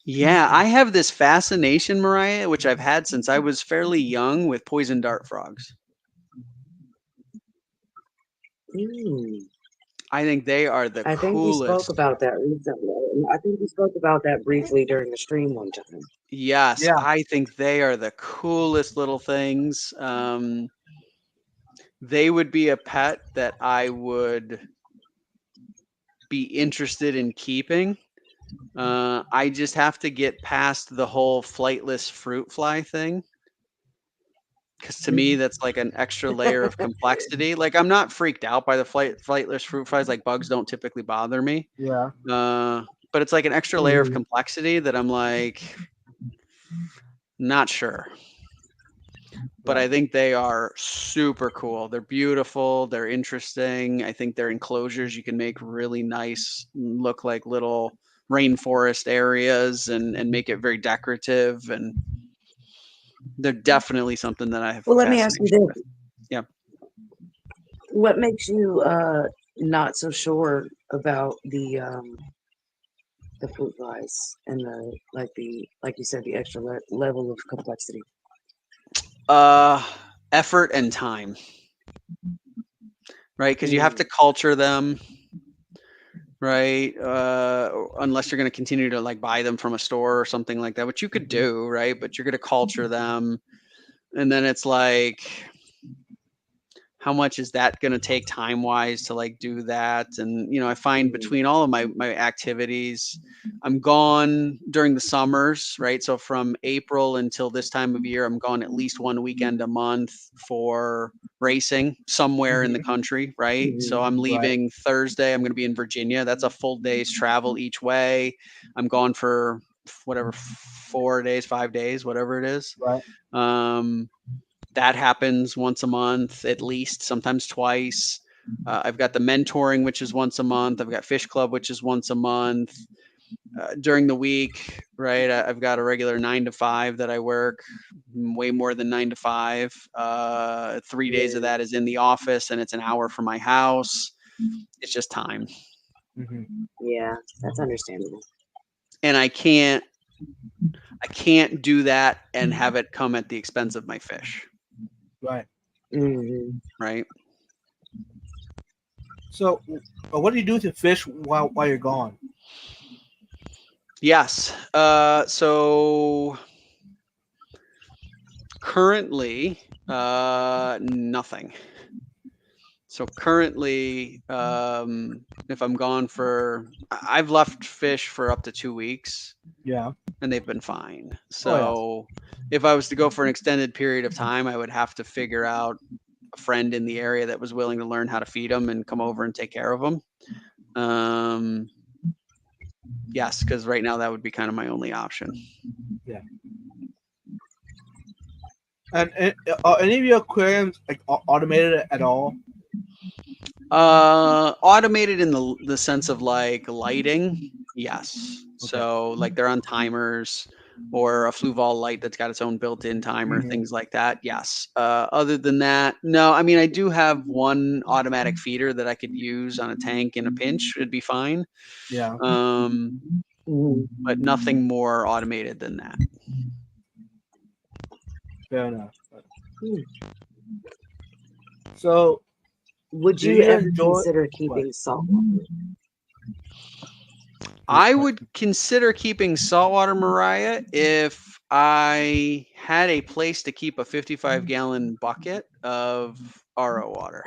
Yeah, I have this fascination, Mariah, which I've had since I was fairly young with poison dart frogs. Mm. I think they are the I think we spoke coolest. about that recently. I think we spoke about that briefly during the stream one time. Yes, Yeah. I think they are the coolest little things. They would be a pet that I would be interested in keeping. I just have to get past the whole flightless fruit fly thing. Because to me, that's like an extra layer of complexity. Like I'm not freaked out by the flightless fruit flies. Like bugs don't typically bother me. Yeah. But it's like an extra layer of Mhm. complexity that I'm like not sure. But I Right. think they are super cool. They're beautiful. They're interesting. I think their enclosures you can make really nice, look like little rainforest areas and make it very decorative. And they're definitely something that I have Well, let me ask you fascination with. this. Yeah. What makes you not so sure about the fruit flies and like you said, the extra level of complexity? Effort and time, right? Because you have Mm. to culture them, right? Unless you're going to continue to like buy them from a store or something like that, which you could do, right? But you're going to culture them, and then it's like how much is that going to take time wise to like do that? And I find between all of my activities, I'm gone during the summers, right? So from April until this time of year, I'm gone at least one weekend a month for racing somewhere in the country, right? So I'm leaving Thursday. I'm going to be in Virginia. That's a full day's travel each way. I'm gone for whatever, 4 days, 5 days, whatever it is. Right. That happens once a month, at least, sometimes twice. I've got the mentoring, which is once a month. I've got Fish Club, which is once a month. During the week, right, I've got a regular 9 to 5 that I work, way more than 9 to 5. 3 days of that is in the office, and it's an hour from my house. It's just time. Yeah, that's understandable. And I can't do that and have it come at the expense of my fish. Right. Right. So, what do you do with the fish while you're gone? Yes. So currently, nothing. So currently, if I'm gone I've left fish for up to 2 weeks. Yeah. And they've been fine. So if I was to go for an extended period of time, I would have to figure out a friend in the area that was willing to learn how to feed them and come over and take care of them. Yes, because right now that would be kind of my only option. Yeah. And are any of your aquariums like automated at all? Automated in the sense of like lighting, yes. Okay. So like they're on timers, or a Fluval light that's got its own built-in timer, things like that. Yes. Other than that, no. I mean, I do have one automatic feeder that I could use on a tank in a pinch. It'd be fine. Yeah. But nothing more automated than that. Fair enough. So, would you ever consider keeping saltwater? I would consider keeping saltwater, Mariah, if I had a place to keep a 55-gallon bucket of RO water.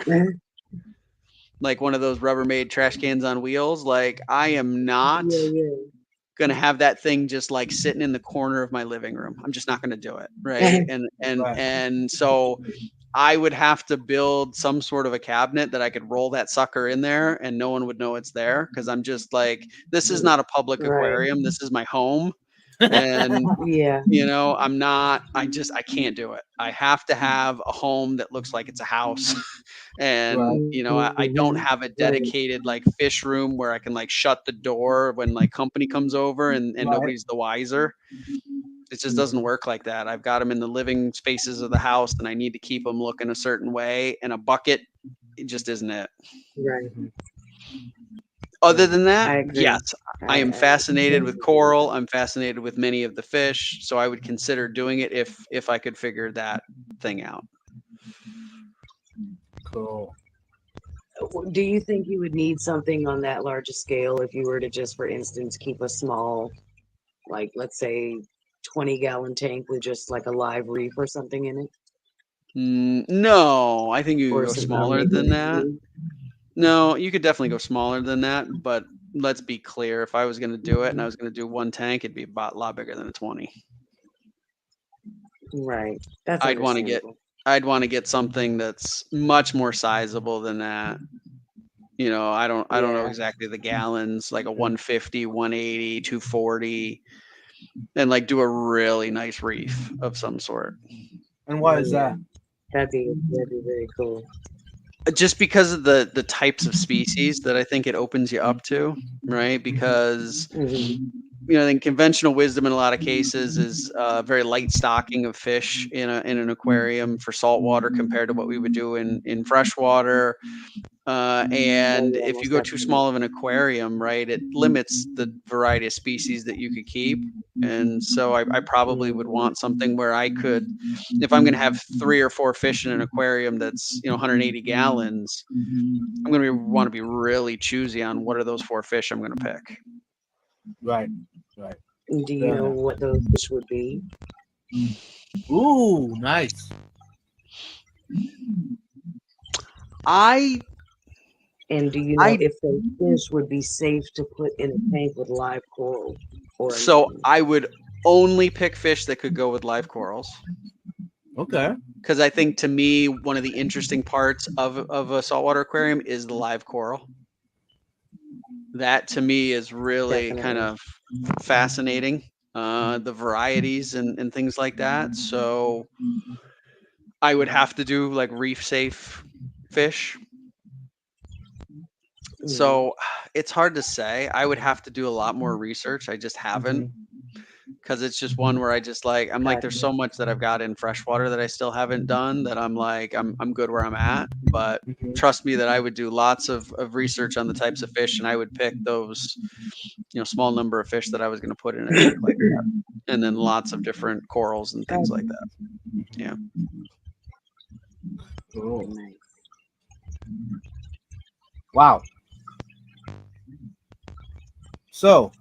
Like one of those Rubbermaid trash cans on wheels. Like, I am not going to have that thing just like sitting in the corner of my living room. I'm just not going to do it. Right. And so I would have to build some sort of a cabinet that I could roll that sucker in there and no one would know it's there. Cause I'm just like, this is not a public aquarium. This is my home. And I can't do it. I have to have a home that looks like it's a house. And I don't have a dedicated like fish room where I can like shut the door when like company comes over and nobody's the wiser. It just doesn't work like that. I've got them in the living spaces of the house and I need to keep them looking a certain way, and a bucket, it just isn't it. Right. Other than that, yes, I am fascinated with coral. I'm fascinated with many of the fish. So I would consider doing it if I could figure that thing out. Cool. Do you think you would need something on that large a scale if you were to just, for instance, keep a small, like, let's say 20-gallon tank with just like a live reef or something in it? No, I think you could go smaller than that. No, you could definitely go smaller than that, but let's be clear. If I was going to do it and I was going to do one tank, it'd be a lot bigger than a 20. Right. That's I'd want to get something that's much more sizable than that. I don't know exactly the gallons, like a 150, 180, 240, and like do a really nice reef of some sort. And why is that? That'd be very cool. Just because of the types of species that I think it opens you up to, right? Because I think conventional wisdom in a lot of cases is very light stocking of fish in an aquarium for saltwater compared to what we would do in freshwater. And if you go too small of an aquarium, right, it limits the variety of species that you could keep. And so I probably would want something where I could, if I'm going to have 3 or 4 fish in an aquarium that's 180 gallons, I'm going to want to be really choosy on what are those 4 fish I'm going to pick. Right. Do you know what those fish would be? Ooh, nice. I And do you know I if those fish would be safe to put in a tank with live coral? Or so no? I would only pick fish that could go with live corals. Okay. Because I think, to me, one of the interesting parts of a saltwater aquarium is the live coral. That, to me, is really kind Definitely. of fascinating, the varieties and things like that. So I would have to do like reef safe fish. Mm. So it's hard to say. I would have to do a lot more research. I just haven't, because it's just one where I'm like, there's Gotcha. so much that I've got in freshwater that I still haven't done, that I'm like, I'm good where I'm at. But Mhm. trust me that I would do lots of research on the types of fish, and I would pick those, small number of fish that I was going to put in a tank like that, and then lots of different corals and things like that. Yeah. Cool. Nice. Wow. So,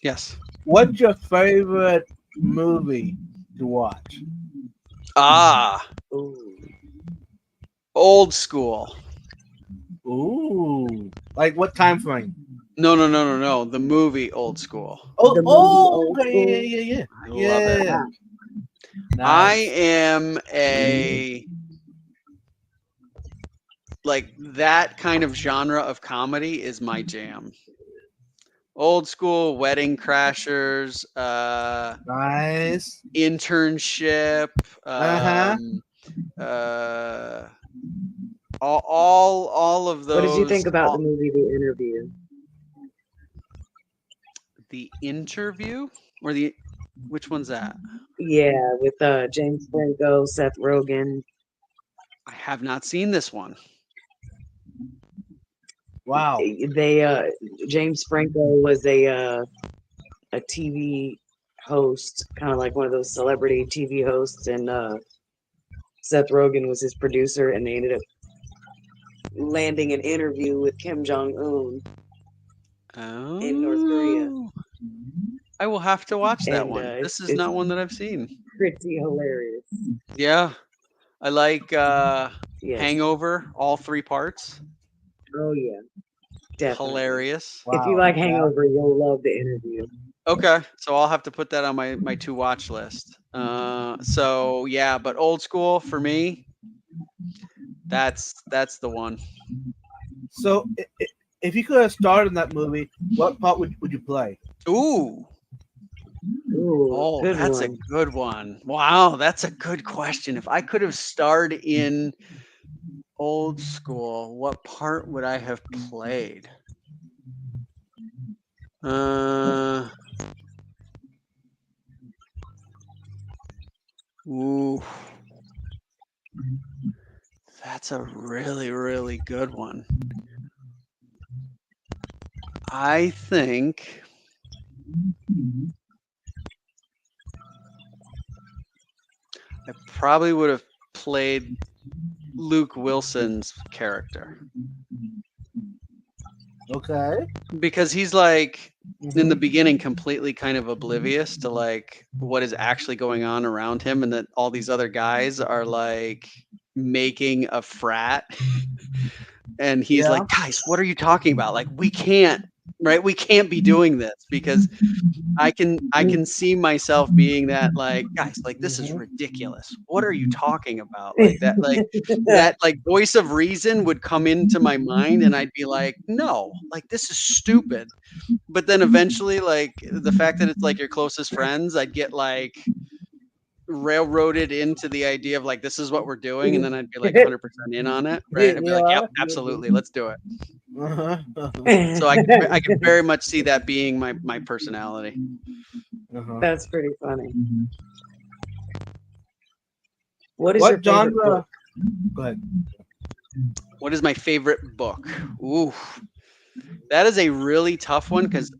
Yes. what's your favorite movie to watch? Ah, Ooh. Old School. Ooh, like what time frame? No. The movie Old School. Oh, The movie Old okay, School. yeah. I love it. Yeah. I Nice. am like, that kind of genre of comedy is my jam. Old School, Wedding Crashers, Nice. Internship, Uh-huh. uh, all of What did you those. think about the movie The Interview? The Interview, or which one's that? Yeah, with James Franco, Seth Rogen. I have not seen this one. Wow. They James Franco was a TV host, kind of like one of those celebrity TV hosts, and Seth Rogen was his producer, and they ended up landing an interview with Kim Jong Un in North Korea, Oh, I will have to watch that and one. it's This is it's not one that I've seen. pretty hilarious. Yeah, I like Yes. Hangover, all 3 parts. Oh yeah, definitely. Hilarious. If you Wow. like Yeah. Hangover, you'll love The Interview. Okay, so I'll have to put that on my to watch list. So yeah, but Old School for me, that's the one. So, if you could have starred in that movie, what part would you play? Ooh, Ooh, good that's a one. good one. Wow, that's a good question. If I could have starred in Old School, what part would I have played? Ooh, that's a really, really good one. I think I probably would have played Luke Wilson's character, Okay. because he's like, in the Mhm. beginning, completely kind of oblivious to like what is actually going on around him, and that all these other guys are like making a frat. And he's Yeah. like, guys, what are you talking about? Like, we can't be doing this, because I can see myself being that, like, guys, like, this is Mhm. ridiculous. What are you talking about? Like that like voice of reason would come into my mind, and I'd be like, no, like, this is stupid. But then eventually, like, the fact that it's like your closest friends, I'd get like railroaded into the idea of like, this is what we're doing, and then I'd be like 100% in on it, right? I'd be like, yep, Yeah. absolutely, let's do it. Uh-huh. So I could very much see that being my personality. Uh-huh. That's pretty funny. What is your What favorite genre? book? Go ahead. What is my favorite book? Ooh, that is a really tough one, because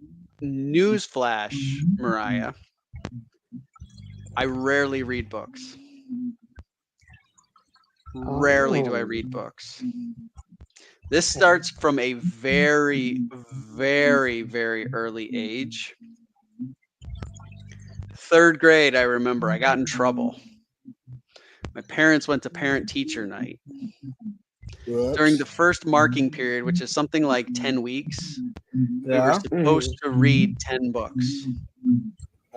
newsflash, Mariah, I rarely read books. Rarely do I read Oh. books. This starts from a very, very, very early age. 3rd grade, I remember I got in trouble. My parents went to parent-teacher night. during the first marking period, which is something like 10 weeks, we were Yeah. supposed to read 10 books.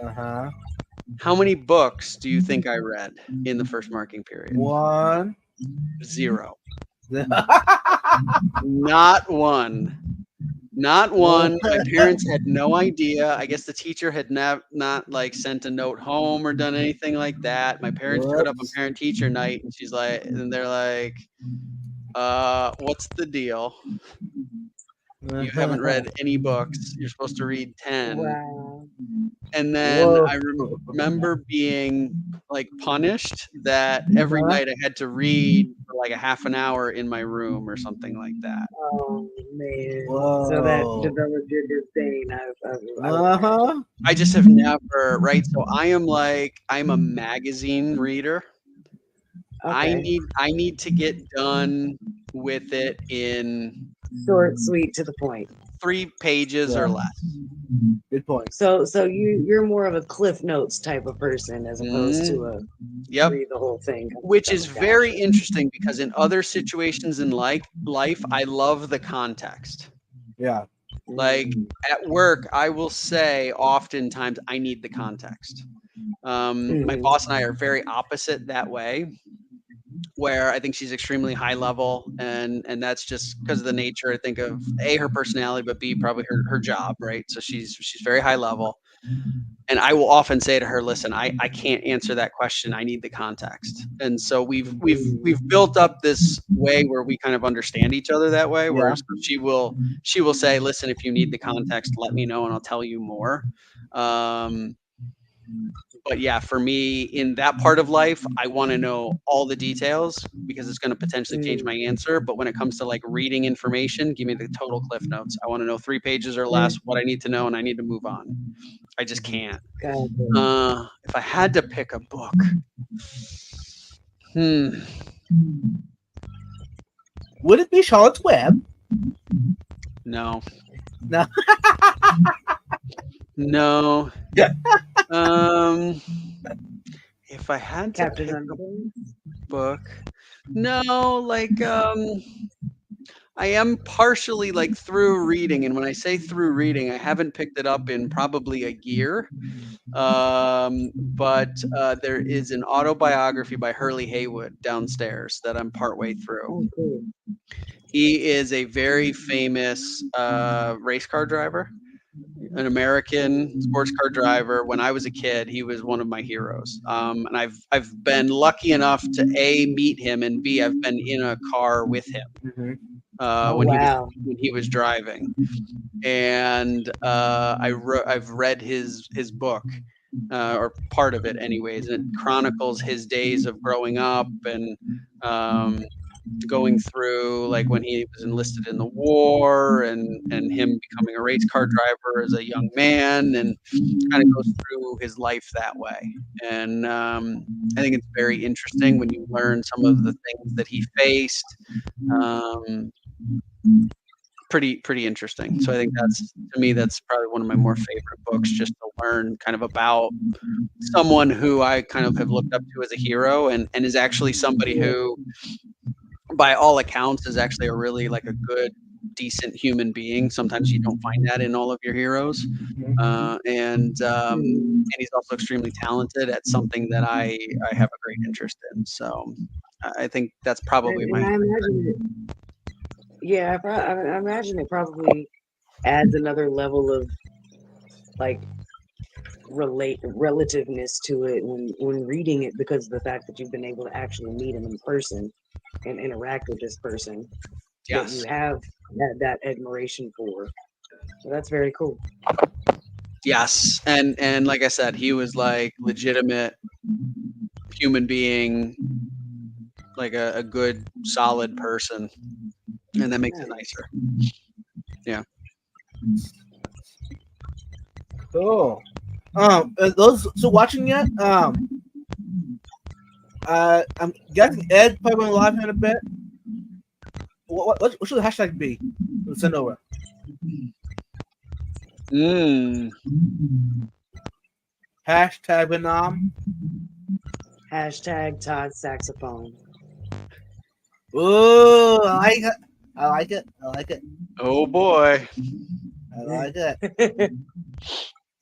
Uh-huh. How many books do you think I read in the first marking period? 1. 0. Not one. Not one. My parents had no idea. I guess the teacher had not like sent a note home or done anything like that. My parents showed up on Whoops. parent teacher night, and they're like, what's the deal? You haven't read any books. You're supposed to read 10. Wow. And then Whoa. I remember being like punished that every Uh-huh. night I had to read for like a half an hour in my room or something like that. Oh man. So that Whoa. developed your disdain. Uh-huh. I just have never, right? So I'm a magazine reader. Okay. I need to get done with it in Short, sweet, to the point. 3 pages or Yeah. less. Good point. So you're more of a Cliff Notes type of person as opposed to a Yep. read the whole thing. Which is very Gotcha. interesting because in other situations in life, I love the context. Yeah. Like at work, I will say oftentimes I need the context. My boss and I are very opposite that way, where I think she's extremely high level, and that's just because of the nature, I think, of A, her personality, but B, probably her job, right? So she's very high level. And I will often say to her, listen, I can't answer that question. I need the context. And so we've built up this way where we kind of understand each other that way, where she will say, listen, if you need the context, let me know and I'll tell you more. But yeah, for me in that part of life, I want to know all the details because it's going to potentially change my answer. But when it comes to like reading information, give me the total Cliff Notes. I want to know 3 pages or less, what I need to know, and I need to move on. I just can't. Gotcha. If I had to pick a book, Would it be Charlotte's Web? no. No. No. Yeah. If I had to Captain pick Underwood? a book, no, like I am partially like through reading, and when I say through reading, I haven't picked it up in probably a year. But there is an autobiography by Hurley Haywood downstairs that I'm partway through. Oh, cool. He is a very famous race car driver, an American sports car driver. When I was a kid, he was one of my heroes. And I've been lucky enough to A, meet him, and B, I've been in a car with him when he was driving. And I've read his book. Or part of it anyways, and it chronicles his days of growing up and going through like when he was enlisted in the war and him becoming a race car driver as a young man, and kind of goes through his life that way. And I think it's very interesting when you learn some of the things that he faced. Pretty interesting. So I think that's probably one of my more favorite books, just to learn kind of about someone who I kind of have looked up to as a hero, and is actually somebody who, by all accounts, is actually a really like a good, decent human being. Sometimes you don't find that in all of your heroes. And he's also extremely talented at something that I have a great interest in. So I think that's probably my I imagine it. Yeah, I imagine it probably adds another level of like relativeness to it when reading it, because of the fact that you've been able to actually meet him in person and interact with this person that you have that admiration for. So that's very cool. Yes, and like I said, he was like legitimate human being, like a good, solid person, and that makes it nicer. Yeah. Cool. Those so watching yet? I'm guessing Ed probably went live in a bit. What should the hashtag be? We'll send over. Hashtag Vietnam. Hashtag Todd Saxophone. Oh, I like it. I like it. I like it. Oh boy. I like it.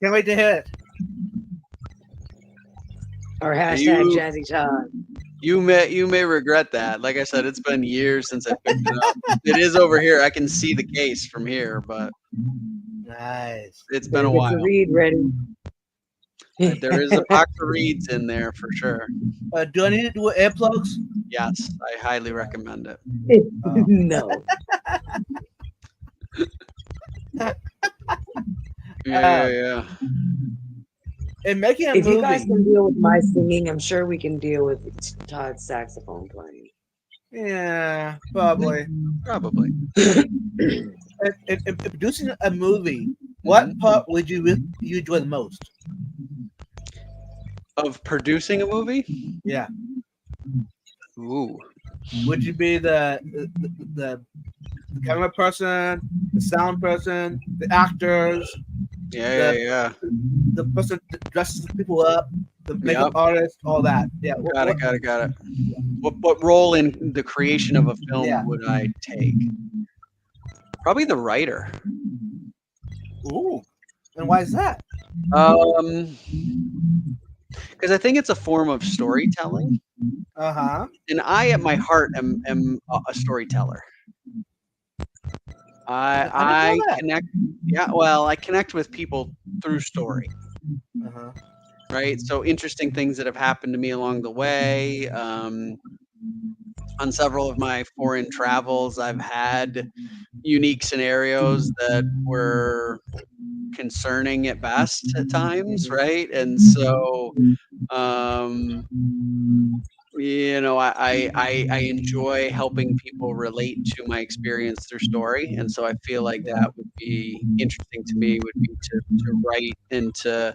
Can't wait to hear it. Or hashtag You- Jazzy John. You may regret that. Like I said, it's been years since I picked it up. It is over here. I can see the case from here, but Nice. it's been a Get while. the read ready. There is a box of reeds in there for sure. Do I need to do earplugs? Yes, I highly recommend it. No. Yeah. And making a If movie. you guys can deal with my singing, I'm sure we can deal with Todd's saxophone playing. Yeah, probably. Probably. If producing a movie, what part would you enjoy the most? Of producing a movie? Yeah. Ooh. Would you be the camera person, the sound person, the actors, Yeah. the person that dresses people up, the makeup artist, all that? Yeah. Got it. What role in the creation of a film Yeah. would I take? Probably the writer. Ooh. And why is that? Because I think it's a form of storytelling, Uh-huh. and I, at my heart, am a storyteller. I know that. connect. Yeah, well, I connect with people through story. Uh-huh. Right? So interesting things that have happened to me along the way. On several of my foreign travels, I've had unique scenarios that were concerning at best at times, right? And so, I enjoy helping people relate to my experience through story, and so I feel like that would be interesting to me. Would be to write and to,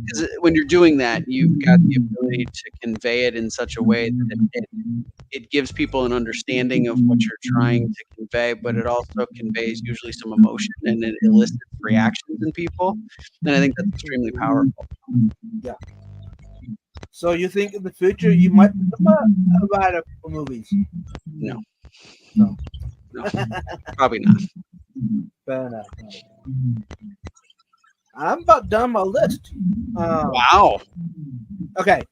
because when you're doing that, you've got the ability to convey it in such a way that it gives people an understanding of what you're trying to convey, but it also conveys usually some emotion and it elicits reactions in people. And I think that's extremely powerful. So you think in the future you might become a writer for movies? No. No. No, probably not. Fair enough. I'm about done my list. Wow. Okay.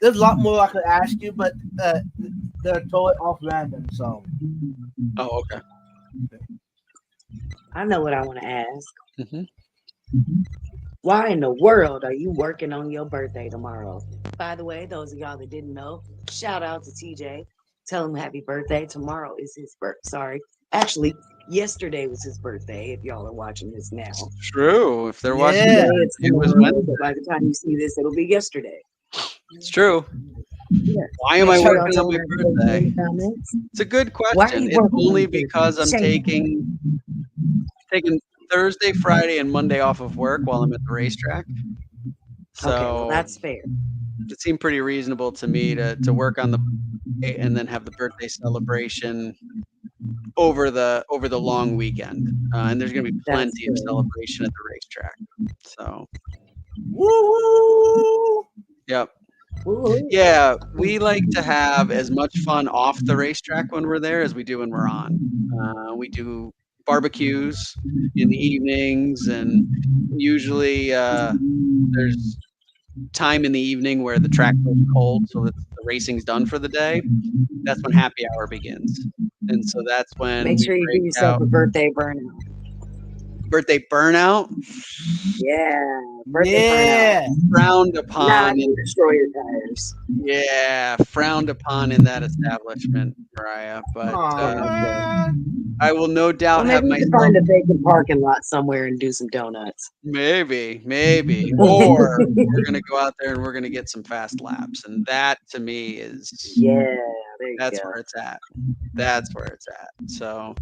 There's a lot more I could ask you, but they're totally off random. So Oh, okay. I know what I want to ask. hmm Why in the world are you working on your birthday tomorrow? By the way, those of y'all that didn't know, shout out to TJ. Tell him happy birthday. Tomorrow is his birthday. Sorry. Actually, yesterday was his birthday, if y'all are watching this now. True. If they're watching, Yeah. Today it's it was tomorrow, Wednesday. but by the time you see this, it'll be yesterday. It's true. Yeah. Why am I Make sure y'all working tell on my him happy birthday birthday? in the comments. It's a good Why are question. you It's working on only your birthday? because I'm Shame. taking Thursday, Friday, and Monday off of work while I'm at the racetrack. So Okay, well, that's fair. it seemed pretty reasonable to me to work on the birthday and then have the birthday celebration over the long weekend. And there's going to be That's plenty of good. celebration at the racetrack. So, woo! yep. Woo-hoo. Yeah, we like to have as much fun off the racetrack when we're there as we do when we're on. We do barbecues in the evenings, and usually there's time in the evening where the track goes cold, so that the racing's done for the day. That's when happy hour begins, and so that's when Make we sure you break give yourself out a birthday burnout. birthday burnout. Yeah, birthday Yeah. Frowned burnout. upon. Not to destroy your tires. Yeah, frowned upon in that establishment, Mariah. But Aw, man. I will no doubt Well, have maybe you myself. can find a vacant parking lot somewhere and do some donuts. Maybe, or we're gonna go out there and we're gonna get some fast laps, and that to me is Yeah, there you that's go. where it's at. That's where it's at. So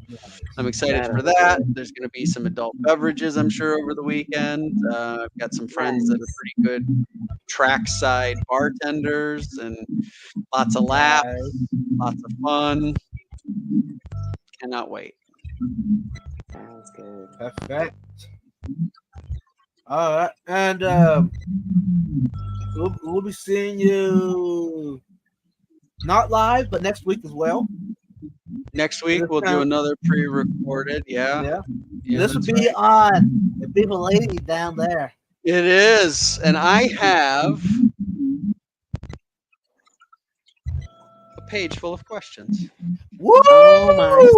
I'm excited That'll for be that. good. There's gonna be some adult beverages, I'm sure, over the weekend. I've got some friends that are pretty good trackside bartenders, and lots of laps, lots of fun. Cannot wait. Sounds good. Perfect. All right, and we'll be seeing you not live, but next week as well. Next week This we'll do time- another pre-recorded. Yeah. Yeah. Yeah, This would that's be right. on the beautiful lady down there. It is, and I have a page full of questions. Woo! Oh my.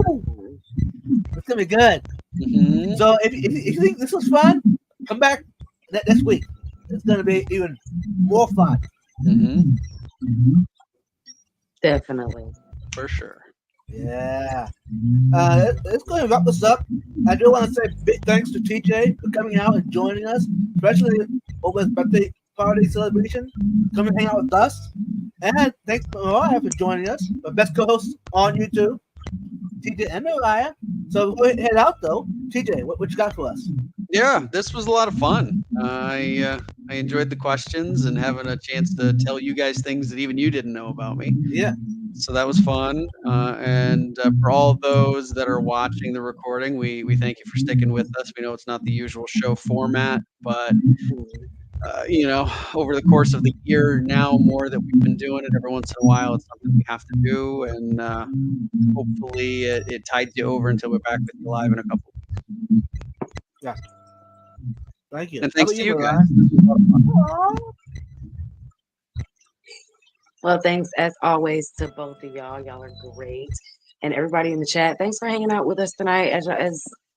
It's gonna be good. Mhm. So if you think this was fun, come back next week. It's gonna be even more fun. Mhm. Definitely. For sure. Yeah. Let's go and wrap this up. I do want to say big thanks to TJ for coming out and joining us, especially over his birthday party celebration. Come and hang out with us. And thanks to Mariah for joining us, my best co-host on YouTube, TJ and Mariah. So before we head out though, TJ, what you got for us? Yeah, this was a lot of fun. I enjoyed the questions and having a chance to tell you guys things that even you didn't know about me. Yeah. So that was fun. And for all those that are watching the recording, we thank you for sticking with us. We know it's not the usual show format, but over the course of the year now, more that we've been doing it every once in a while, it's something we have to do. And hopefully it tides you over until we're back with you live in a couple. Thank you. And How thanks about to you Mariah? guys. This was a lot of fun. Well, thanks as always to both of y'all. Y'all are great. And everybody in the chat, thanks for hanging out with us tonight. As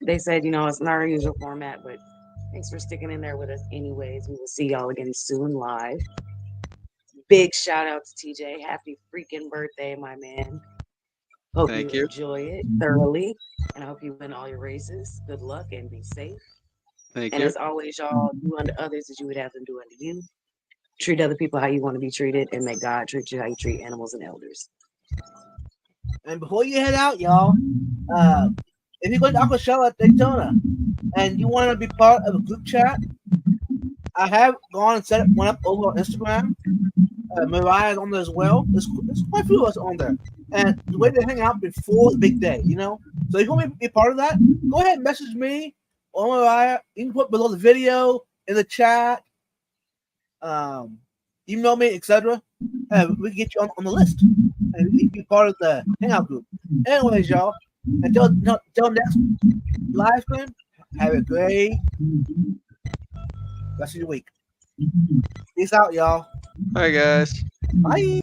they said, it's not our usual format, but thanks for sticking in there with us anyways. We will see y'all again soon live. Big shout out to TJ. Happy freaking birthday, my man. Hope Thank you you. enjoy it thoroughly. And I hope you win all your races. Good luck and be safe. Thank And you. as always, y'all do unto others as you would have them do unto you. Treat other people how you want to be treated, and may God treat you how you treat animals and elders. And before you head out, y'all, if you go to Aqua Shell at Daytona and you want to be part of a group chat, I have gone and set one up over on Instagram. Mariah is on there as well. There's quite a few of us on there. And the way to hang out before the big day, So if you want me to be a part of that, go ahead and message me or Mariah. You can put below the video in the chat. Email me, etc. We can get you on the list, and you can be part of the hangout group. Anyways, y'all, until next live stream, have a great rest of your week. Peace out, y'all. Bye, guys. Bye.